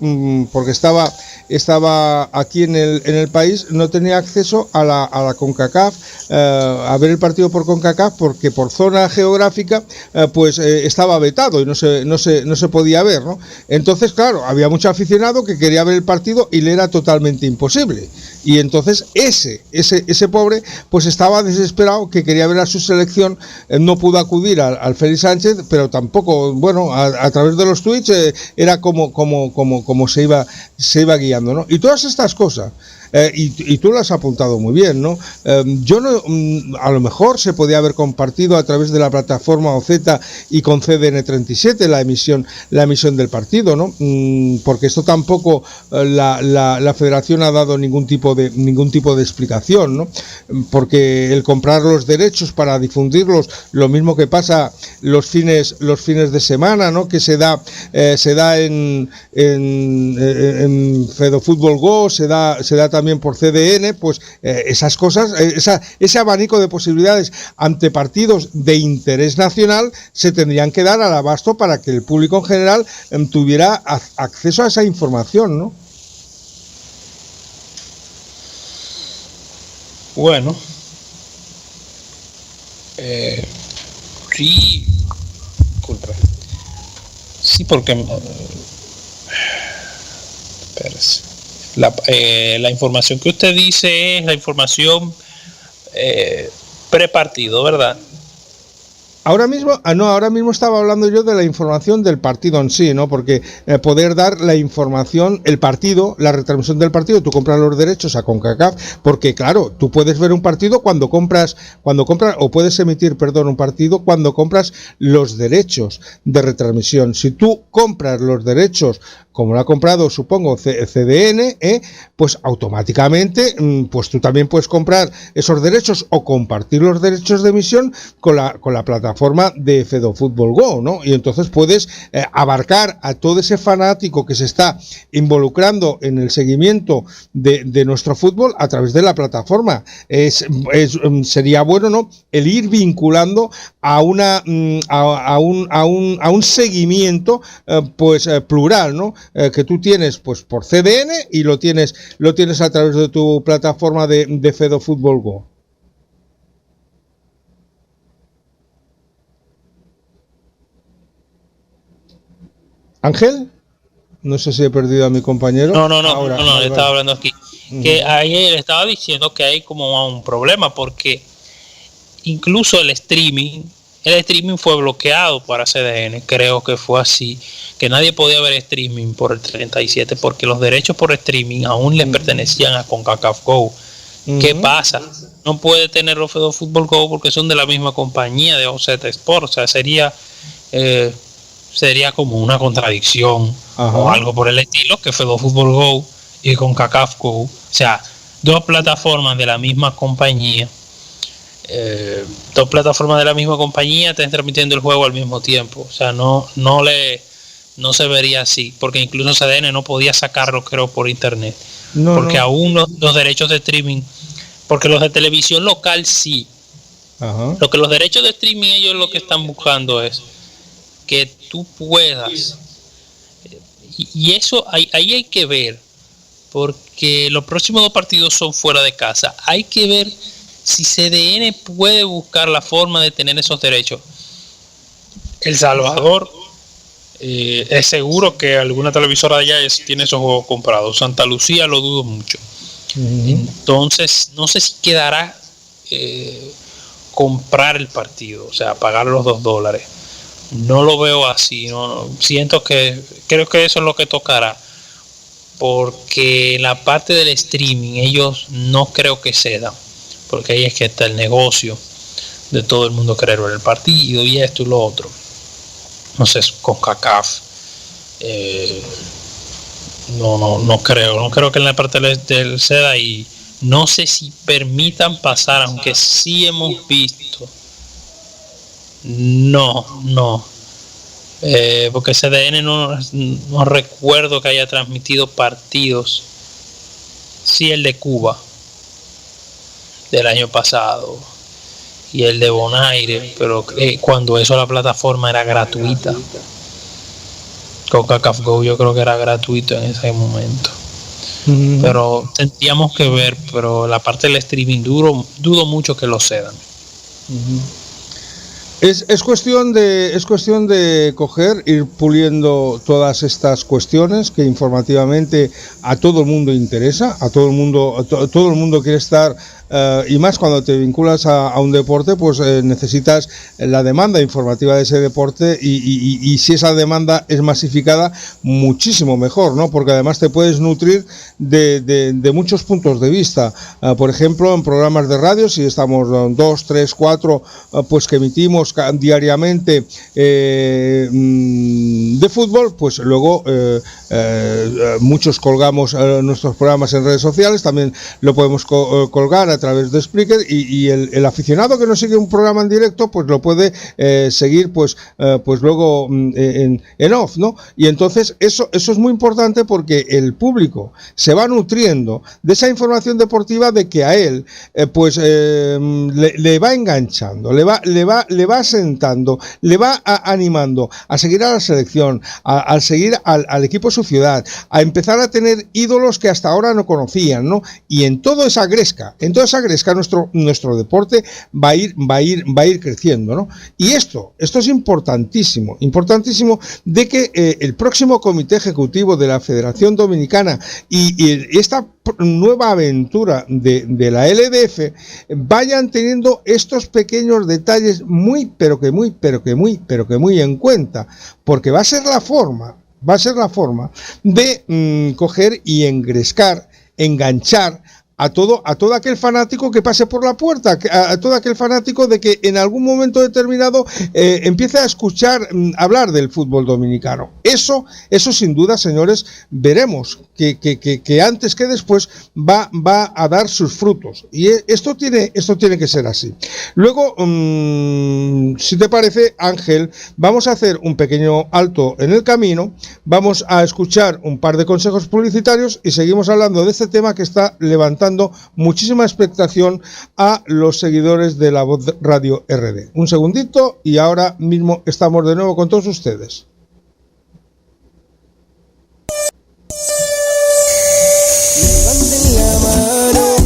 porque estaba aquí en el país, no tenía acceso a la CONCACAF, a ver el partido por CONCACAF, porque por zona geográfica estaba vetado y no se podía ver, ¿no? Entonces, claro, había mucho aficionado que quería ver el partido y le era totalmente imposible, y entonces ese pobre pues estaba desesperado, que quería ver a su selección, no pudo acudir al Félix Sánchez, pero tampoco, bueno, a través de los tweets era como se iba guiando, ¿no? Y todas estas cosas, y tú lo has apuntado muy bien, ¿no? Yo no, a lo mejor se podía haber compartido a través de la plataforma OZ y con CDN 37 la emisión del partido, ¿no? Porque esto tampoco la Federación ha dado ningún tipo de explicación, ¿no? Porque el comprar los derechos para difundirlos, lo mismo que pasa los fines de semana, ¿no? Que se da en Fedofútbol Go, se da también por CDN, pues esas cosas, ese abanico de posibilidades ante partidos de interés nacional se tendrían que dar al abasto para que el público en general tuviera acceso a esa información, ¿no? Bueno, sí, disculpe. Sí, porque espérese. La información que usted dice es la información prepartido, ¿verdad? Ahora mismo estaba hablando yo de la información del partido en sí, ¿no? Porque poder dar la información, el partido, la retransmisión del partido, tú compras los derechos a CONCACAF, porque claro, tú puedes ver un partido cuando compras, o puedes emitir, un partido cuando compras los derechos de retransmisión. Si tú compras los derechos, como lo ha comprado, supongo, CDN, pues automáticamente, pues tú también puedes comprar esos derechos o compartir los derechos de emisión con la plataforma de Fedo Fútbol Go, ¿no? Y entonces puedes abarcar a todo ese fanático que se está involucrando en el seguimiento de nuestro fútbol a través de la plataforma. Sería bueno, ¿no?, el ir vinculando a un seguimiento plural, ¿no? Que tú tienes pues por CDN y lo tienes a través de tu plataforma de Fedo Fútbol Go. Ángel, no sé si he perdido a mi compañero. No, estaba hablando aquí. Que ahí le estaba diciendo que hay como un problema, porque incluso el streaming fue bloqueado para CDN, creo que fue así, que nadie podía ver streaming por el 37 porque los derechos por streaming aún le pertenecían a CONCACAF Go. ¿Qué pasa? No puede tenerlo Fedo Fútbol Go porque son de la misma compañía de OZ Sport, o sea, sería como una contradicción. Ajá. O algo por el estilo, que Fedo Fútbol Go y CONCACAF Go, o sea, dos plataformas de la misma compañía, están transmitiendo el juego al mismo tiempo. O sea, no se vería así, porque incluso CDN no podía sacarlo, creo, por internet, porque aún los derechos de streaming, porque los de televisión local sí. Ajá. Los derechos de streaming, ellos lo que están buscando es que tú puedas, y eso ahí hay que ver, porque los próximos 2 partidos son fuera de casa. Hay que ver si CDN puede buscar la forma de tener esos derechos. El Salvador, es seguro que alguna televisora de allá tiene esos juegos comprados. Santa Lucía lo dudo mucho. Entonces no sé si quedará comprar el partido, o sea, pagar los $2. No lo veo así, siento que creo que eso es lo que tocará, porque en la parte del streaming ellos no creo que cedan, porque ahí es que está el negocio de todo el mundo querer ver el partido y esto y lo otro. Entonces CONCACAF no creo que en la parte del ceda, y no sé si permitan pasar, aunque sí hemos visto. Porque CDN no recuerdo que haya transmitido partidos. Sí, el de Cuba del año pasado y el de Bonaire, pero cuando eso la plataforma era gratuita. CONCACAF Go yo creo que era gratuito en ese momento. Pero tendríamos que ver, pero la parte del streaming dudo mucho que lo cedan. Es cuestión de ir puliendo todas estas cuestiones que informativamente a todo el mundo interesa, todo el mundo quiere estar, y más cuando te vinculas a un deporte, pues necesitas la demanda informativa de ese deporte, y si esa demanda es masificada, muchísimo mejor, ¿no? Porque además te puedes nutrir de muchos puntos de vista. Por ejemplo, en programas de radio, si estamos 2, 3, 4, pues que emitimos diariamente de fútbol, pues luego muchos colgamos nuestros programas en redes sociales, también lo podemos colgar a través de Spreaker, y el aficionado que no sigue un programa en directo pues lo puede seguir pues luego en off, ¿no? Y entonces eso es muy importante, porque el público se va nutriendo de esa información deportiva, de que a él le va enganchando, le va sentando, le va animando a seguir a la selección, a seguir al equipo de su ciudad, a empezar a tener ídolos que hasta ahora no conocían, ¿no? Y en toda esa gresca nuestro deporte va a ir creciendo, ¿no? Y esto es importantísimo de que el próximo comité ejecutivo de la Federación Dominicana y esta nueva aventura de la LDF vayan teniendo estos pequeños detalles muy en cuenta, porque va a ser la forma de coger y engrescar, enganchar a todo aquel fanático que pase por la puerta, a todo aquel fanático de que en algún momento determinado empiece a escuchar hablar del fútbol dominicano. Eso sin duda, señores, veremos que antes que después va a dar sus frutos, y esto tiene que ser así. Luego, si te parece, Ángel, vamos a hacer un pequeño alto en el camino, vamos a escuchar un par de consejos publicitarios y seguimos hablando de este tema que está levantando muchísima expectación a los seguidores de La Voz Radio RD. Un segundito y ahora mismo estamos de nuevo con todos ustedes. Levanten la mano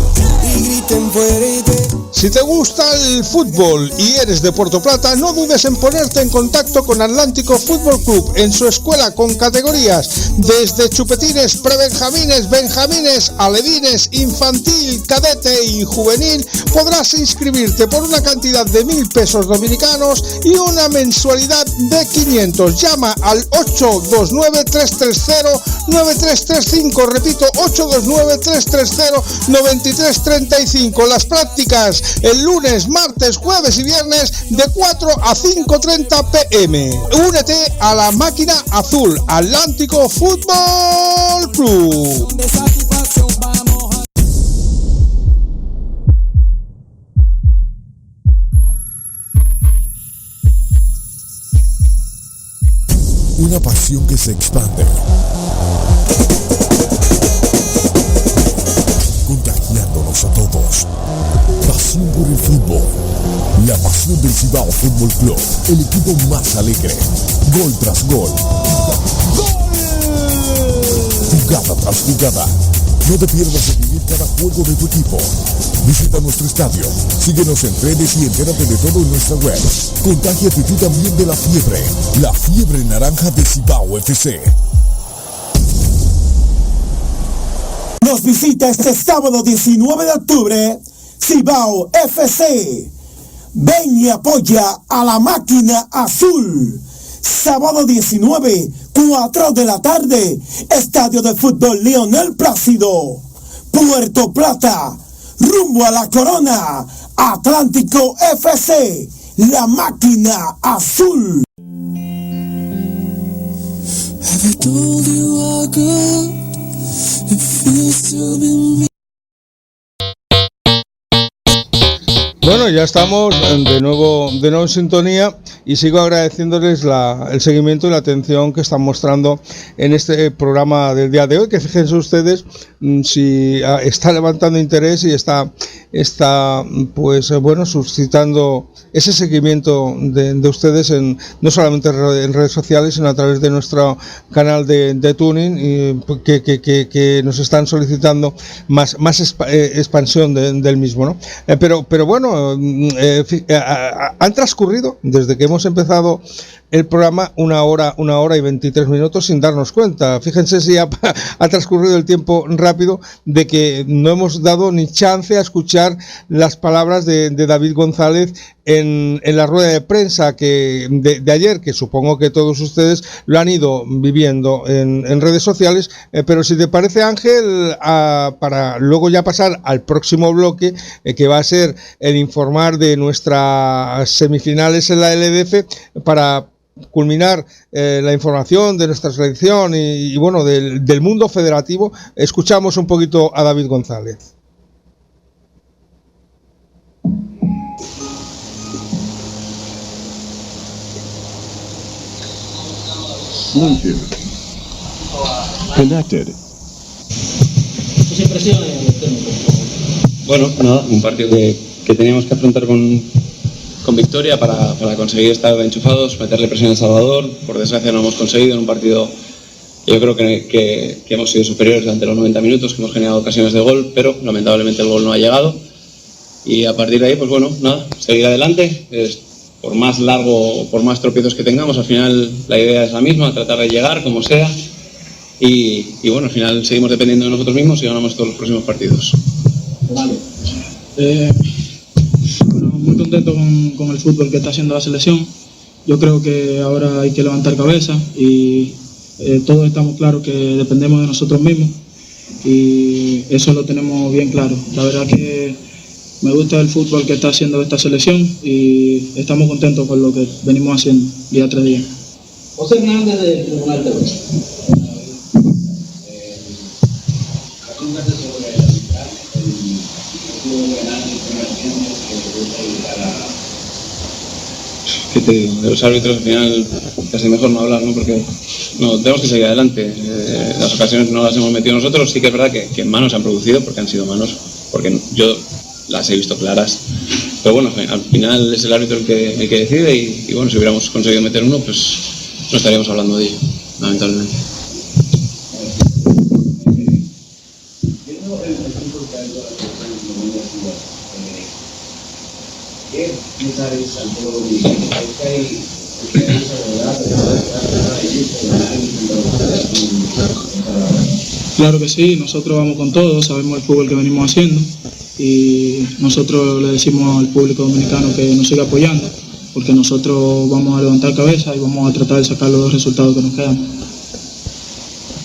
y griten fuerte. Si te gusta el fútbol y eres de Puerto Plata, no dudes en ponerte en contacto con Atlántico Fútbol Club en su escuela con categorías desde chupetines, prebenjamines, benjamines, alevines, infantil, cadete y juvenil. Podrás inscribirte por una cantidad de 1.000 pesos dominicanos y una mensualidad de 500. Llama al 829-330-9335. Repito, 829-330-9335. Las prácticas el lunes, martes, jueves y viernes de 4 a 5:30 p.m. Únete a la máquina azul, Atlántico Fútbol Club. Una pasión que se expande, contagiándonos a todos. Pasión por el fútbol. La pasión del Cibao Fútbol Club. El equipo más alegre. Gol tras gol. Jugada tras jugada. No te pierdas de vivir cada juego de tu equipo. Visita nuestro estadio. Síguenos en redes y entérate de todo en nuestra web. Contágiate tú también de la fiebre. La fiebre naranja de Cibao FC. Nos visita este sábado 19 de octubre, Cibao FC. Ven y apoya a la máquina azul. Sábado 19, 4 de la tarde, Estadio de Fútbol Leonel Plácido, Puerto Plata, rumbo a la corona. Atlántico FC, la máquina azul. Have I told you how good it feels to be me? Bueno, ya estamos de nuevo en sintonía y sigo agradeciéndoles el seguimiento y la atención que están mostrando en este programa del día de hoy, que fíjense ustedes si está levantando interés y está pues bueno, suscitando ese seguimiento de ustedes no solamente en redes sociales, sino a través de nuestro canal de tuning, que nos están solicitando más expansión del mismo, ¿no? Pero bueno, han transcurrido desde que hemos empezado el programa una hora y 23 minutos sin darnos cuenta. Fíjense si ha transcurrido el tiempo rápido, de que no hemos dado ni chance a escuchar las palabras de David González en la rueda de prensa de ayer, que supongo que todos ustedes lo han ido viviendo en redes sociales, pero si te parece, Ángel, para luego ya pasar al próximo bloque, que va a ser el informar de nuestras semifinales en la LDF, para culminar la información de nuestra selección y bueno, del mundo federativo, escuchamos un poquito a David González. Bluetooth connected. ¿Tus impresiones? Bueno, nada, un partido que teníamos que afrontar con victoria para conseguir estar enchufados, meterle presión a El Salvador. Por desgracia no hemos conseguido en un partido. Yo creo que hemos sido superiores durante los 90 minutos, que hemos generado ocasiones de gol, pero lamentablemente el gol no ha llegado. Y a partir de ahí, pues bueno, nada, seguir adelante. Por más largo, por más tropiezos que tengamos, al final la idea es la misma, tratar de llegar como sea. Y bueno, al final seguimos dependiendo de nosotros mismos y ganamos todos los próximos partidos. Vale. Bueno, muy contento con el fútbol que está haciendo la selección. Yo creo que ahora hay que levantar cabeza y todos estamos claros que dependemos de nosotros mismos y eso lo tenemos bien claro. La verdad que me gusta el fútbol que está haciendo esta selección y estamos contentos con lo que venimos haciendo día tras día. José Hernández del Tribunal de Oeste. ¿Qué te digo? De los árbitros al final casi mejor no hablar, ¿no? Porque no, tenemos que seguir adelante. Las ocasiones no las hemos metido nosotros, sí que es verdad que manos se han producido, porque han sido manos, porque yo las he visto claras. Pero bueno, al final es el árbitro el que decide y bueno, si hubiéramos conseguido meter uno, pues no estaríamos hablando de ello, lamentablemente. Claro que sí, nosotros vamos con todo, sabemos el fútbol que venimos haciendo y nosotros le decimos al público dominicano que nos siga apoyando, porque nosotros vamos a levantar cabeza y vamos a tratar de sacar los dos resultados que nos quedan.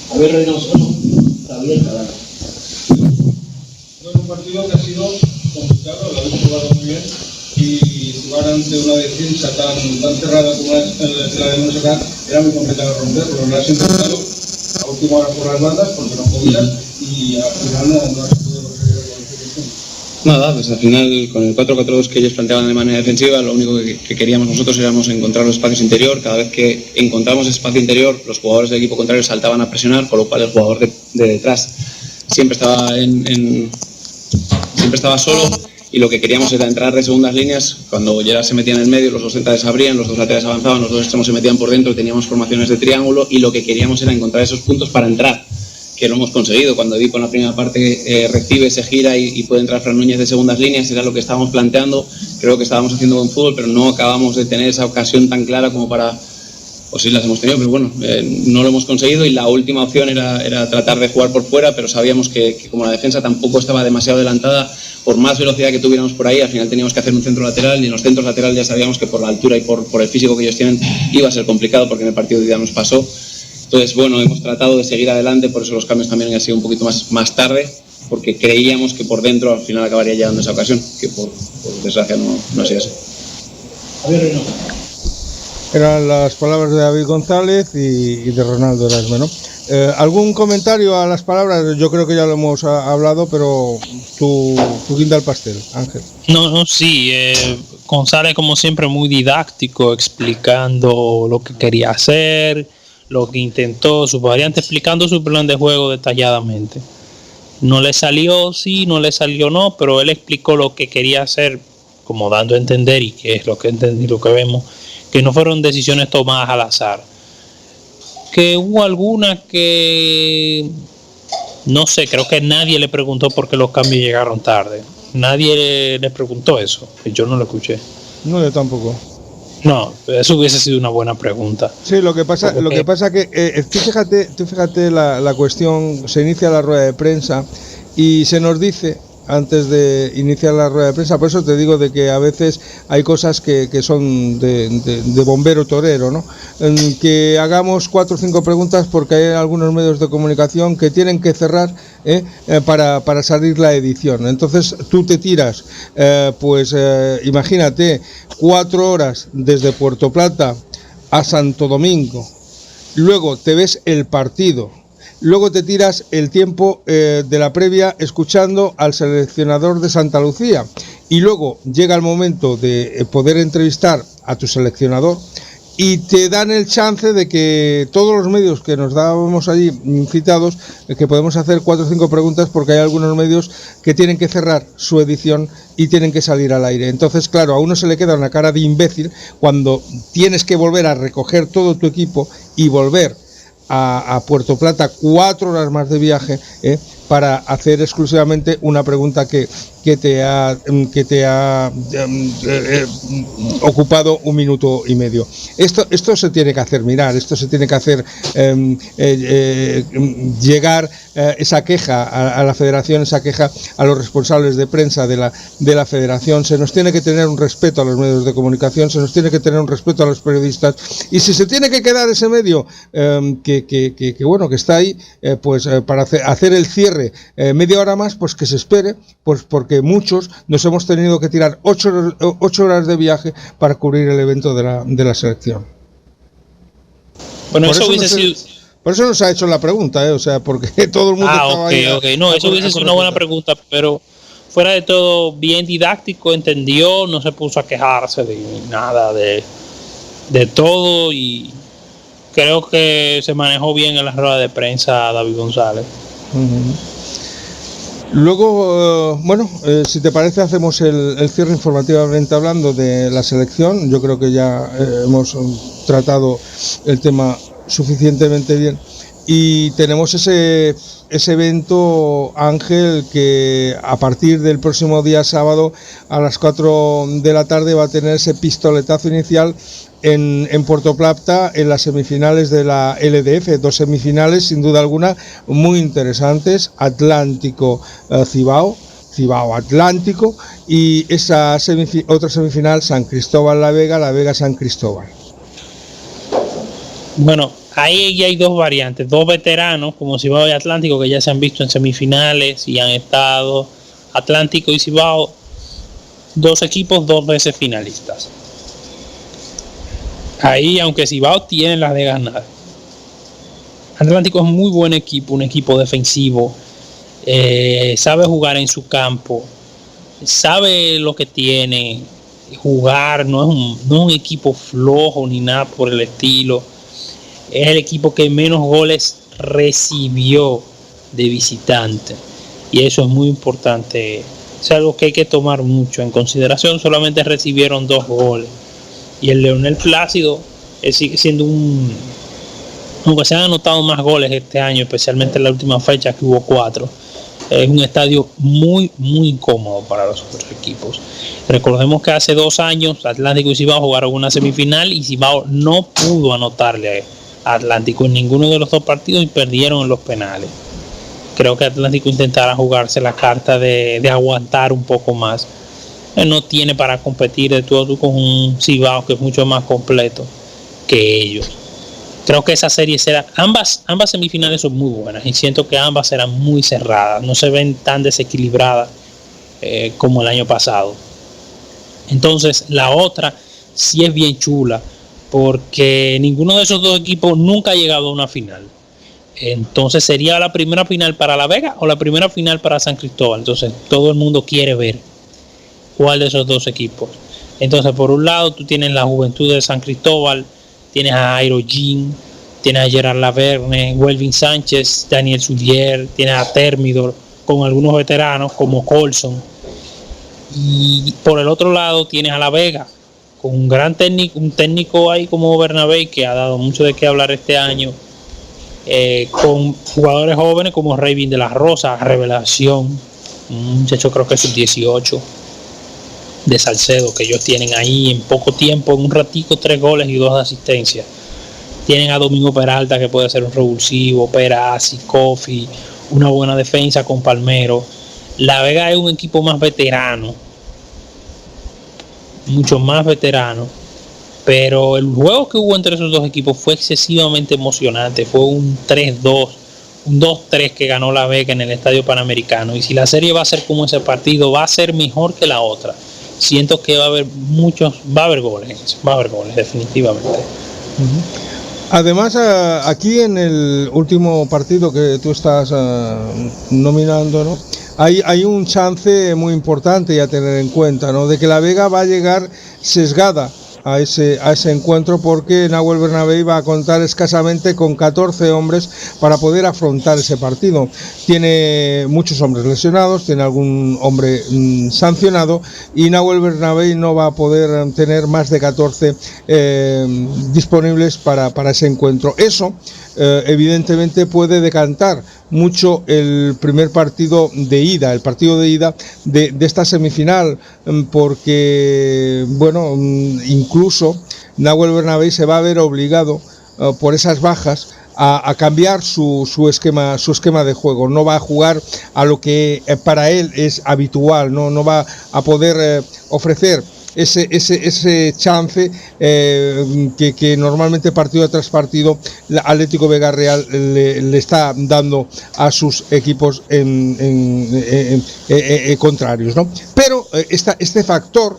Javier Reynoso, Javier Cadano. Un partido que ha sido complicado, lo habéis jugado muy bien y jugar ante una defensa tan cerrada como la de Montserrat era muy complicado de romper, pero lo has intentado a última hora por las bandas porque no podías y al final no has podido conseguir el. Nada, pues al final con el 4-4-2 que ellos planteaban de manera defensiva, lo único que queríamos nosotros éramos encontrar los espacios interior. Cada vez que encontramos espacio interior, los jugadores del equipo contrario saltaban a presionar, con lo cual el jugador de detrás siempre estaba siempre estaba solo y lo que queríamos era entrar de segundas líneas. Cuando Gerard se metía en el medio, los dos centrales abrían, los dos laterales avanzaban, los dos extremos se metían por dentro, teníamos formaciones de triángulo y lo que queríamos era encontrar esos puntos para entrar, que lo hemos conseguido. Cuando Edipo en la primera parte recibe, se gira y puede entrar Fran Núñez de segundas líneas, era lo que estábamos planteando. Creo que estábamos haciendo buen fútbol, pero no acabamos de tener esa ocasión tan clara como para... O sí las hemos tenido, pero bueno, no lo hemos conseguido y la última opción era tratar de jugar por fuera, pero sabíamos que como la defensa tampoco estaba demasiado adelantada, por más velocidad que tuviéramos por ahí, al final teníamos que hacer un centro lateral y en los centros laterales ya sabíamos que por la altura y por el físico que ellos tienen iba a ser complicado porque en el partido de ida nos pasó. Entonces, bueno, hemos tratado de seguir adelante, por eso los cambios también han sido un poquito más tarde, porque creíamos que por dentro al final acabaría llegando esa ocasión, que por desgracia no ha sido así. Javier Reynoso. Eran las palabras de David González y de Ronaldo Erasme, ¿no? ¿Algún comentario a las palabras? Yo creo que ya lo hemos hablado, pero tu guinda al pastel, Ángel. No, sí, González como siempre muy didáctico, explicando lo que quería hacer, lo que intentó, su variante, explicando su plan de juego detalladamente. No le salió sí, no le salió no, pero él explicó lo que quería hacer, como dando a entender, y que es lo que entendí, lo que vemos, que no fueron decisiones tomadas al azar. Que hubo algunas que, no sé, creo que nadie le preguntó por qué los cambios llegaron tarde. Nadie le preguntó eso, yo no lo escuché. No, yo tampoco. No, eso hubiese sido una buena pregunta. Sí, lo que pasa que tú fíjate la cuestión, se inicia la rueda de prensa y se nos dice antes de iniciar la rueda de prensa, por eso te digo de que a veces hay cosas que son de bombero torero, ¿no? Que hagamos 4 o 5 preguntas porque hay algunos medios de comunicación que tienen que cerrar para salir la edición. Entonces tú te tiras, imagínate, 4 horas desde Puerto Plata a Santo Domingo, luego te ves el partido, luego te tiras el tiempo de la previa escuchando al seleccionador de Santa Lucía y luego llega el momento de poder entrevistar a tu seleccionador y te dan el chance de que todos los medios que nos dábamos allí citados, que podemos hacer 4 o 5 preguntas, porque hay algunos medios que tienen que cerrar su edición y tienen que salir al aire. Entonces, claro, a uno se le queda una cara de imbécil cuando tienes que volver a recoger todo tu equipo y volver a Puerto Plata 4 horas más de viaje, para hacer exclusivamente una pregunta que te ha ocupado 1 minuto y medio. Esto se tiene que hacer mirar, esto se tiene que hacer llegar esa queja a la federación, esa queja a los responsables de prensa de la federación. Se nos tiene que tener un respeto a los medios de comunicación, se nos tiene que tener un respeto a los periodistas, y si se tiene que quedar ese medio que está ahí, para hacer el cierre media hora más, pues que se espere, pues porque muchos nos hemos tenido que tirar 8 horas de viaje para cubrir el evento de la selección. Bueno, eso hubiese sido... Por eso nos ha hecho la pregunta, o sea, porque todo el mundo estaba ahí. No, eso hubiese sido una buena pregunta, pero fuera de todo, bien didáctico, entendió, no se puso a quejarse de nada, de todo, y creo que se manejó bien en la rueda de prensa David González. Luego, si te parece, hacemos el cierre informativamente hablando de la selección. Yo creo que ya hemos tratado el tema suficientemente bien, y tenemos ese evento, Ángel, que a partir del próximo día sábado a las 4 de la tarde va a tener ese pistoletazo inicial en Puerto Plata, en las semifinales de la LDF, 2 semifinales sin duda alguna muy interesantes: Atlántico Cibao Atlántico, y esa otra semifinal, San Cristóbal La Vega San Cristóbal. Bueno, ahí ya hay 2 variantes, 2 veteranos como Cibao y Atlántico, que ya se han visto en semifinales y han estado. Atlántico y Cibao, 2 equipos 2 veces finalistas. Ahí, aunque Cibao tiene las de ganar, Atlántico es muy buen equipo, un equipo defensivo, sabe jugar en su campo, sabe lo que tiene, jugar, no es un equipo flojo ni nada por el estilo. Es el equipo que menos goles recibió de visitante, y eso es muy importante, es algo que hay que tomar mucho en consideración. Solamente recibieron 2 goles, y el Leonel Plácido sigue siendo aunque se han anotado más goles este año, especialmente en la última fecha que hubo 4, es un estadio muy muy incómodo para los otros equipos. Recordemos que hace 2 años Atlántico y Cibao jugaron una semifinal y Cibao no pudo anotarle a Atlántico en ninguno de los 2 partidos y perdieron en los penales. Creo que Atlántico intentará jugarse la carta de aguantar un poco más. No tiene para competir de tú a tú con un Cibao que es mucho más completo que ellos. Creo que esa serie será, ambas semifinales son muy buenas, y siento que ambas serán muy cerradas, no se ven tan desequilibradas como el año pasado. Entonces la otra sí es bien chula, porque ninguno de esos 2 equipos nunca ha llegado a una final. Entonces sería la primera final para La Vega o la primera final para San Cristóbal. Entonces todo el mundo quiere ver cuál de esos 2 equipos. Entonces, por un lado, tú tienes la Juventud de San Cristóbal, tienes a Airo Jean, tienes a Gerard Laverne, Welvin Sánchez, Daniel Sulier, tienes a Thermidor, con algunos veteranos como Colson. Y por el otro lado tienes a La Vega, con un gran técnico ahí como Bernabé, que ha dado mucho de qué hablar este año, con jugadores jóvenes como Raven de la Rosa, revelación, un muchacho creo que es sub-18 de Salcedo, que ellos tienen ahí en poco tiempo, en un ratico, 3 goles y 2 asistencias. Tienen a Domingo Peralta, que puede ser un revulsivo, Perazzi, Kofi, una buena defensa con Palmero. La Vega es un equipo más veterano, mucho más veterano, pero el juego que hubo entre esos 2 equipos fue excesivamente emocionante. Fue un 3-2, un 2-3 que ganó La Vega en el Estadio Panamericano, y si la serie va a ser como ese partido, va a ser mejor que la otra. Siento que va a haber goles definitivamente. Además, aquí en el último partido que tú estás nominando, ¿no?, hay un chance muy importante a tener en cuenta, ¿no?, de que La Vega va a llegar sesgada a ese encuentro, porque Nahuel Bernabéu va a contar escasamente con 14 hombres para poder afrontar ese partido. Tiene muchos hombres lesionados, tiene algún hombre sancionado, y Nahuel Bernabéu no va a poder tener más de 14 disponibles para ese encuentro. Eso evidentemente puede decantar mucho el primer partido de ida, el partido de ida de esta semifinal, porque bueno, incluso Nahuel Bernabéu se va a ver obligado por esas bajas a cambiar su esquema de juego. No va a jugar a lo que para él es habitual, no va a poder ofrecer ese chance que normalmente partido tras partido Atlético Vega Real le está dando a sus equipos contrarios, ¿no? Pero este factor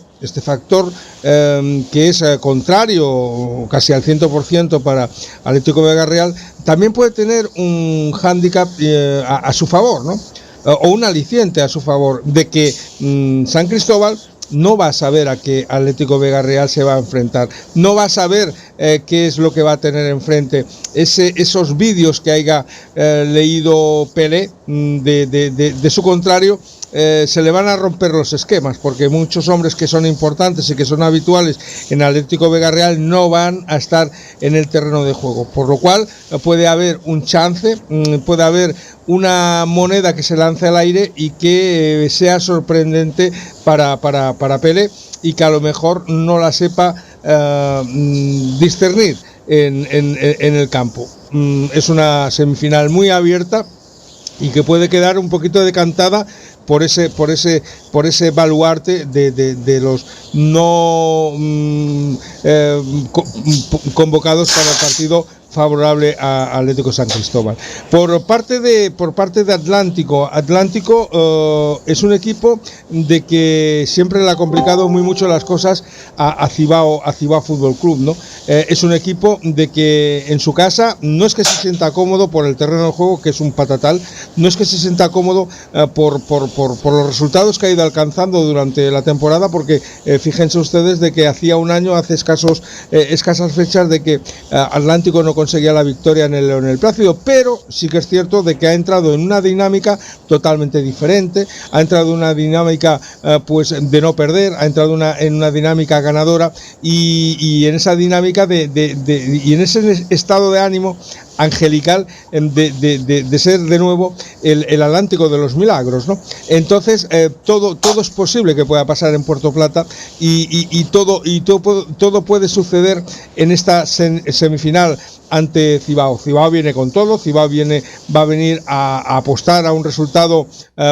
que es contrario casi al 100% para Atlético Vega Real, también puede tener un hándicap a su favor, ¿no? O un aliciente a su favor, de que San Cristóbal no va a saber a qué Atlético Vega Real se va a enfrentar, no va a saber qué es lo que va a tener enfrente. Esos vídeos que haya leído Pelé de su contrario, se le van a romper los esquemas, porque muchos hombres que son importantes y que son habituales en Atlético Vega Real no van a estar en el terreno de juego, por lo cual puede haber un chance, puede haber una moneda que se lance al aire y que sea sorprendente para Pelé, y que a lo mejor no la sepa discernir en el campo. Es una semifinal muy abierta y que puede quedar un poquito decantada por ese baluarte de los no convocados para el partido favorable a Atlético San Cristóbal. Por parte de Atlántico es un equipo de que siempre le ha complicado muy mucho las cosas a Cibao Fútbol Club, ¿no? Es un equipo de que en su casa no es que se sienta cómodo por el terreno de juego, que es un patatal, no es que se sienta cómodo por los resultados que ha ido alcanzando durante la temporada, porque fíjense ustedes de que hacía un año, hace escasas fechas, de que Atlántico no conseguía la victoria en el Leonel Plácido, pero sí que es cierto de que ha entrado en una dinámica totalmente diferente, ha entrado en una dinámica pues de no perder, ha entrado en una dinámica ganadora, y en esa dinámica y en ese estado de ánimo angelical de ser de nuevo el Atlántico de los milagros, ¿no? Entonces todo es posible que pueda pasar en Puerto Plata, y todo puede suceder en esta semifinal ante Cibao. Cibao viene con todo, Cibao va a venir a apostar a un resultado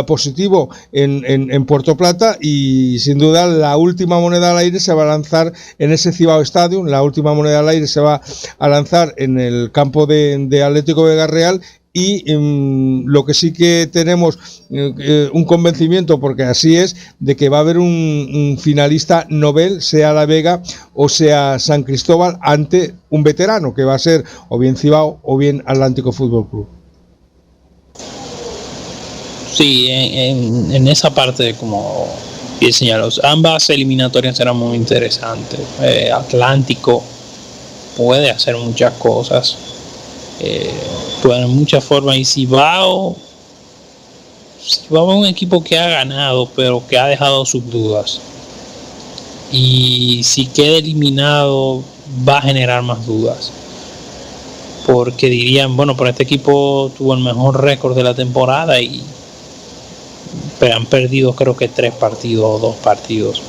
positivo en Puerto Plata, y sin duda la última moneda al aire se va a lanzar en ese Cibao Stadium, la última moneda al aire se va a lanzar en el campo de Atlético Vega Real. Y lo que sí que tenemos un convencimiento, porque así es, de que va a haber un finalista Nobel, sea La Vega o sea San Cristóbal, ante un veterano, que va a ser o bien Cibao o bien Atlántico Fútbol Club. Sí, en esa parte, como bien señaló, ambas eliminatorias serán muy interesantes. Atlántico puede hacer muchas cosas, puede muchas formas, y Cibao es un equipo que ha ganado, pero que ha dejado sus dudas, y si queda eliminado va a generar más dudas, porque dirían, bueno, pero este equipo tuvo el mejor récord de la temporada, pero han perdido creo que 3 partidos o 2 partidos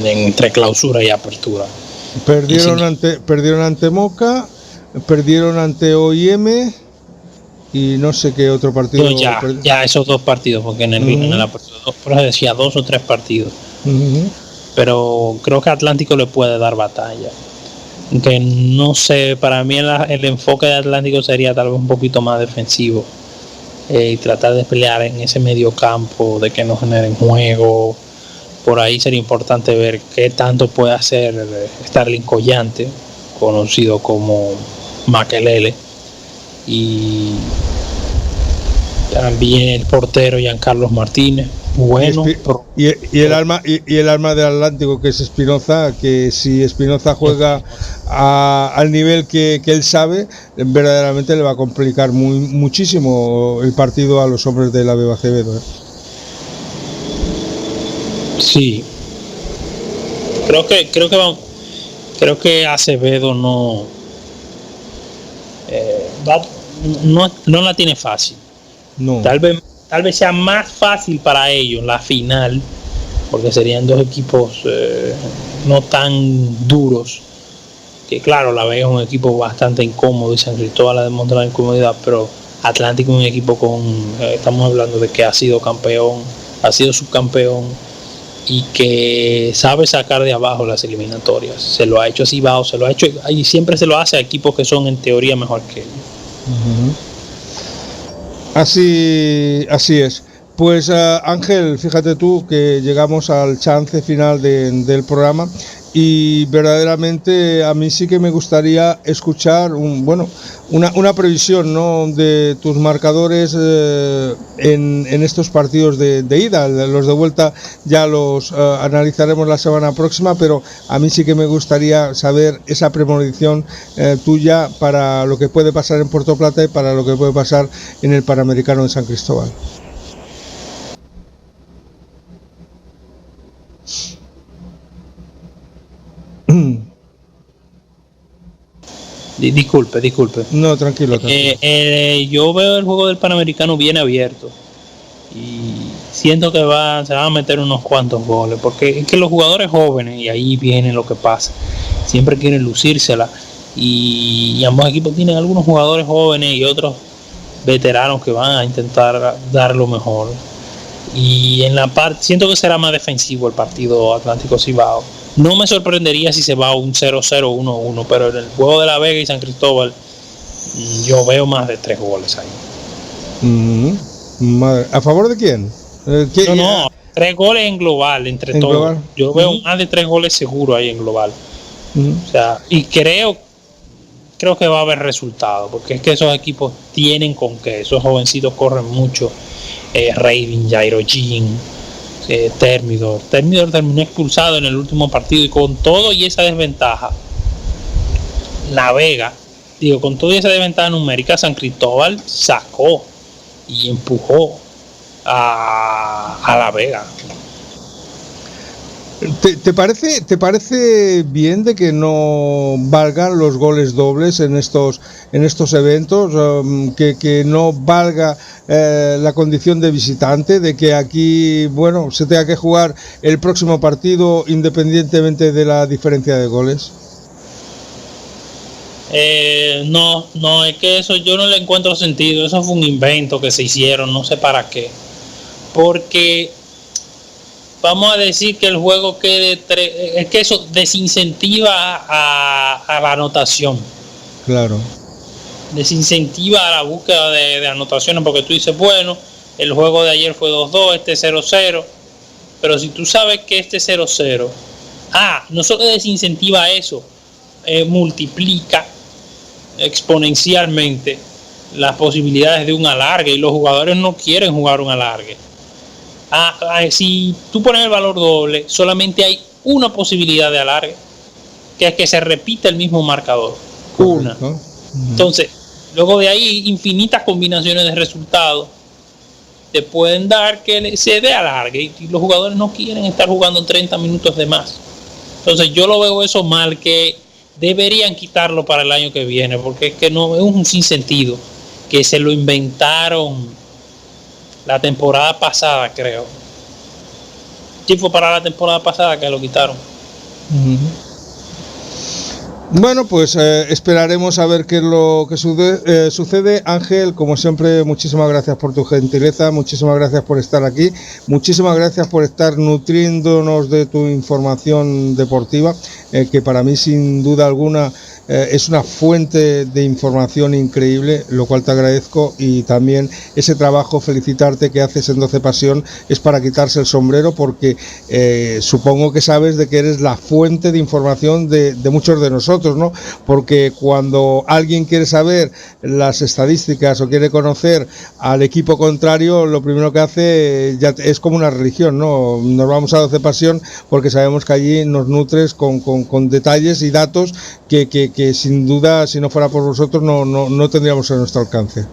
entre clausura y apertura. Perdieron ante Moca, perdieron ante OIM, y no sé qué otro partido. No, ya esos 2 partidos, porque en la apertura decía 2 o 3 partidos. Pero creo que Atlántico le puede dar batalla. Que no sé, para mí el enfoque de Atlántico sería tal vez un poquito más defensivo, y tratar de pelear en ese medio campo, de que no generen juego. Por ahí sería importante ver qué tanto puede hacer Starling Collante, conocido como Makelele, y también el portero Giancarlos Martínez. bueno. Y el alma del Atlántico, que es Espinoza, que si Espinoza juega al nivel que él sabe, verdaderamente le va a complicar muchísimo el partido a los hombres de la Beba Acevedo. Sí. Creo que Acevedo no la tiene fácil. No. Tal vez sea más fácil para ellos la final, porque serían dos equipos no tan duros. Que claro, la Vega es un equipo bastante incómodo y San Cristóbal ha demostrado la incomodidad, pero Atlántico es un equipo estamos hablando de que ha sido campeón, ha sido subcampeón y que sabe sacar de abajo las eliminatorias. Se lo ha hecho a Cibao, se lo ha hecho y siempre se lo hace a equipos que son en teoría mejor que él. Así es. Pues Ángel, fíjate tú que llegamos al chance final del programa y verdaderamente a mí sí que me gustaría escuchar una previsión, ¿no?, de tus marcadores en estos partidos de ida. Los de vuelta ya los analizaremos la semana próxima, pero a mí sí que me gustaría saber esa premonición tuya para lo que puede pasar en Puerto Plata y para lo que puede pasar en el Panamericano de San Cristóbal. Disculpe. No, tranquilo. Yo veo el juego del Panamericano bien abierto y siento que se van a meter unos cuantos goles, porque es que los jugadores jóvenes, y ahí viene lo que pasa, siempre quieren lucírsela, y ambos equipos tienen algunos jugadores jóvenes y otros veteranos que van a intentar dar lo mejor, y en la parte siento que será más defensivo el partido Atlántico Cibao. No me sorprendería si se va a un 0-0, 1-1, pero en el juego de La Vega y San Cristóbal yo veo más de 3 goles ahí. Madre. ¿A favor de quién? No, 3 goles en global, entre todos. Global. Yo veo más de 3 goles seguro ahí en global. O sea, y creo que va a haber resultado, porque es que esos equipos tienen con qué. Esos jovencitos corren mucho. Raven, Jairo Jean, Termidor terminó expulsado en el último partido, y con todo y esa desventaja La Vega, con toda esa desventaja numérica, San Cristóbal sacó y empujó a La Vega. ¿Te parece bien de que no valgan los goles dobles en estos eventos? Que no valga la condición de visitante, de que aquí se tenga que jugar el próximo partido independientemente de la diferencia de goles? No, es que eso yo no le encuentro sentido. Eso fue un invento que se hicieron, no sé para qué, porque vamos a decir que el juego quede 3, es que eso desincentiva a la anotación. Claro. Desincentiva a la búsqueda de anotaciones, porque tú dices, bueno, el juego de ayer fue 2-2, este 0-0, pero si tú sabes que este 0-0, no solo desincentiva eso, multiplica exponencialmente las posibilidades de un alargue, y los jugadores no quieren jugar un alargue. Si tú pones el valor doble, solamente hay una posibilidad de alargue, que es que se repita el mismo marcador. Una. Entonces, luego de ahí, infinitas combinaciones de resultados te pueden dar que se dé alargue, y los jugadores no quieren estar jugando 30 minutos de más. Entonces, yo lo veo eso mal, que deberían quitarlo para el año que viene, porque es que no es un sinsentido, que se lo inventaron la temporada pasada, creo. Sí, fue para la temporada pasada que lo quitaron. Bueno, pues esperaremos a ver qué es lo que sucede. Ángel, como siempre, muchísimas gracias por tu gentileza, muchísimas gracias por estar aquí, muchísimas gracias por estar nutriéndonos de tu información deportiva, que para mí sin duda alguna es una fuente de información increíble, lo cual te agradezco, y también ese trabajo, felicitarte, que haces en 12 Pasión, es para quitarse el sombrero, porque supongo que sabes de que eres la fuente de información de muchos de nosotros, ¿no? Porque cuando alguien quiere saber las estadísticas o quiere conocer al equipo contrario, lo primero que hace ya es como una religión, ¿no? Nos vamos a 12 Pasión porque sabemos que allí nos nutres con detalles y datos que sin duda, si no fuera por vosotros, no tendríamos a nuestro alcance.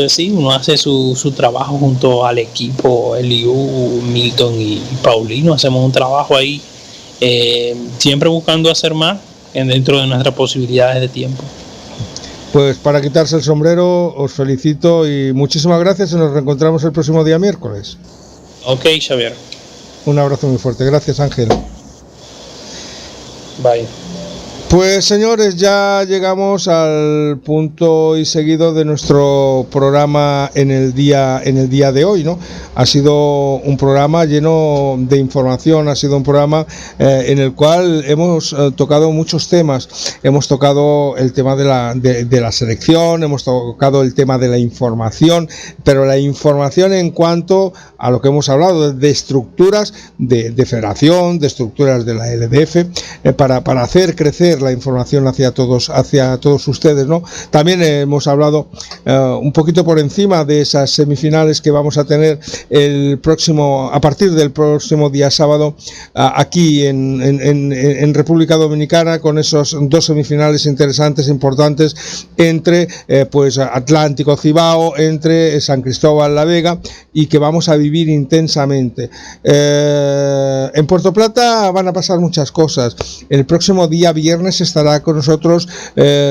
Sí, uno hace su trabajo junto al equipo, Eliu, Milton y Paulino. Hacemos un trabajo ahí, siempre buscando hacer más dentro de nuestras posibilidades de tiempo. Pues para quitarse el sombrero, os felicito y muchísimas gracias, y nos reencontramos el próximo día miércoles. Ok, Xavier. Un abrazo muy fuerte. Gracias, Ángel. Bye. Pues señores, ya llegamos al punto y seguido de nuestro programa en el día de hoy, ¿no? Ha sido un programa lleno de información, ha sido un programa en el cual hemos tocado muchos temas. Hemos tocado el tema de la selección, hemos tocado el tema de la información, pero la información en cuanto a lo que hemos hablado de estructuras de federación, de estructuras de la LDF, para hacer crecer la información hacia todos ustedes, ¿no? También hemos hablado un poquito por encima de esas semifinales que vamos a tener a partir del próximo día sábado aquí en República Dominicana, con esos dos semifinales interesantes, importantes, entre pues Atlántico Cibao, entre San Cristóbal La Vega, y que vamos a vivir intensamente. En Puerto Plata van a pasar muchas cosas. El próximo día viernes estará con nosotros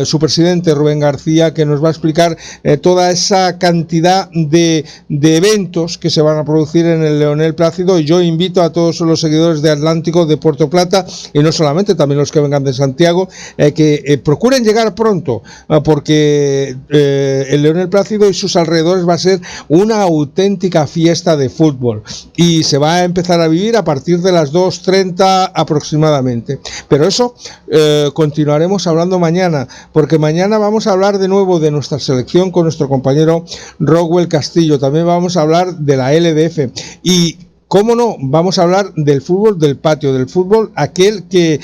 su presidente Rubén García, que nos va a explicar toda esa cantidad de eventos que se van a producir en el Leonel Plácido. Y yo invito a todos los seguidores de Atlántico, de Puerto Plata, y no solamente, también los que vengan de Santiago, que procuren llegar pronto, porque el Leonel Plácido y sus alrededores va a ser una auténtica fiesta de fútbol, y se va a empezar a vivir a partir de las 2:30 aproximadamente. Pero eso continuaremos hablando mañana, porque mañana vamos a hablar de nuevo de nuestra selección con nuestro compañero Rockwell Castillo. También vamos a hablar de la LDF y, cómo no, vamos a hablar del fútbol del patio, del fútbol aquel que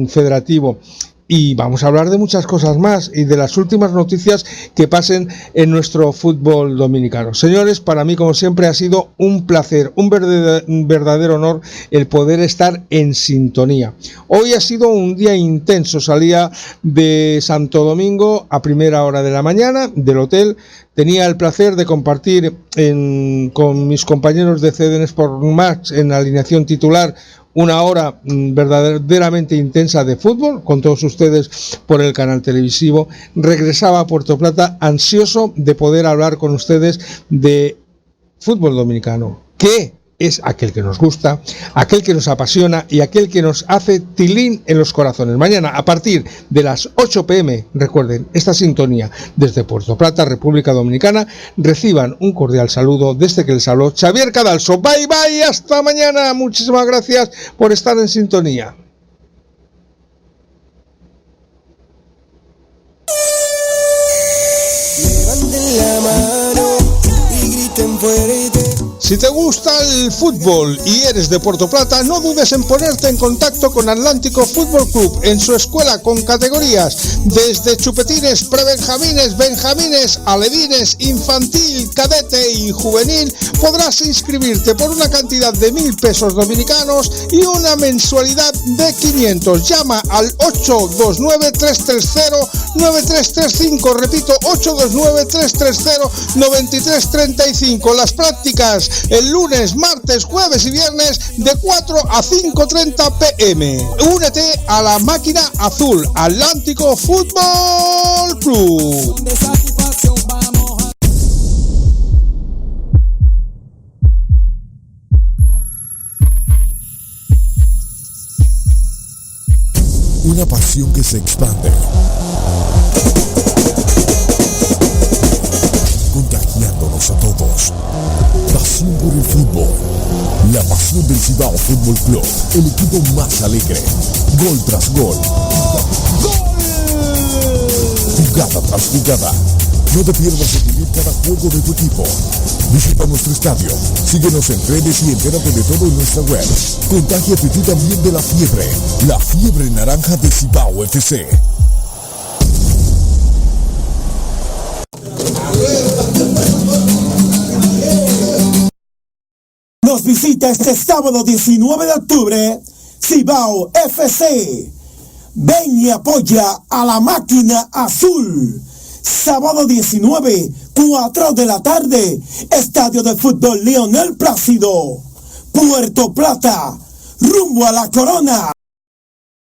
federativo. Y vamos a hablar de muchas cosas más y de las últimas noticias que pasen en nuestro fútbol dominicano. Señores, para mí, como siempre, ha sido un placer, un verdadero honor el poder estar en sintonía. Hoy ha sido un día intenso. Salía de Santo Domingo a primera hora de la mañana del hotel. Tenía el placer de compartir con mis compañeros de CDN Sport Max en la alineación titular una hora verdaderamente intensa de fútbol con todos ustedes por el canal televisivo. Regresaba a Puerto Plata ansioso de poder hablar con ustedes de fútbol dominicano, que es aquel que nos gusta, aquel que nos apasiona y aquel que nos hace tilín en los corazones. Mañana a partir de las 8 p.m, recuerden, esta sintonía desde Puerto Plata, República Dominicana. Reciban un cordial saludo desde que les habló Xavier Cadalso. Bye bye, hasta mañana. Muchísimas gracias por estar en sintonía. Levanten la mano y griten fuerte. Si te gusta el fútbol y eres de Puerto Plata, no dudes en ponerte en contacto con Atlántico Fútbol Club en su escuela con categorías desde chupetines, prebenjamines, benjamines, alevines, infantil, cadete y juvenil. Podrás inscribirte por una cantidad de 1.000 pesos dominicanos y una mensualidad de 500. Llama al 829-330-9335. Repito, 829-330-9335. Las prácticas el lunes, martes, jueves y viernes de 4 a 5:30 p.m. Únete a la máquina azul, Atlántico Fútbol Club. Una pasión que se expande, contagiándonos a todos. Pasión por el fútbol. La pasión del Cibao Fútbol Club. El equipo más alegre. Gol tras gol. jugada tras jugada. No te pierdas de vivir cada juego de tu equipo. Visita nuestro estadio, síguenos en redes y entérate de todo en nuestra web. Contágiate tú también de la fiebre naranja de Cibao FC. Nos visita este sábado 19 de octubre, Cibao FC. Ven y apoya a la máquina azul. Sábado 19, 4 de la tarde, Estadio de Fútbol Leonel Plácido, Puerto Plata, rumbo a la corona.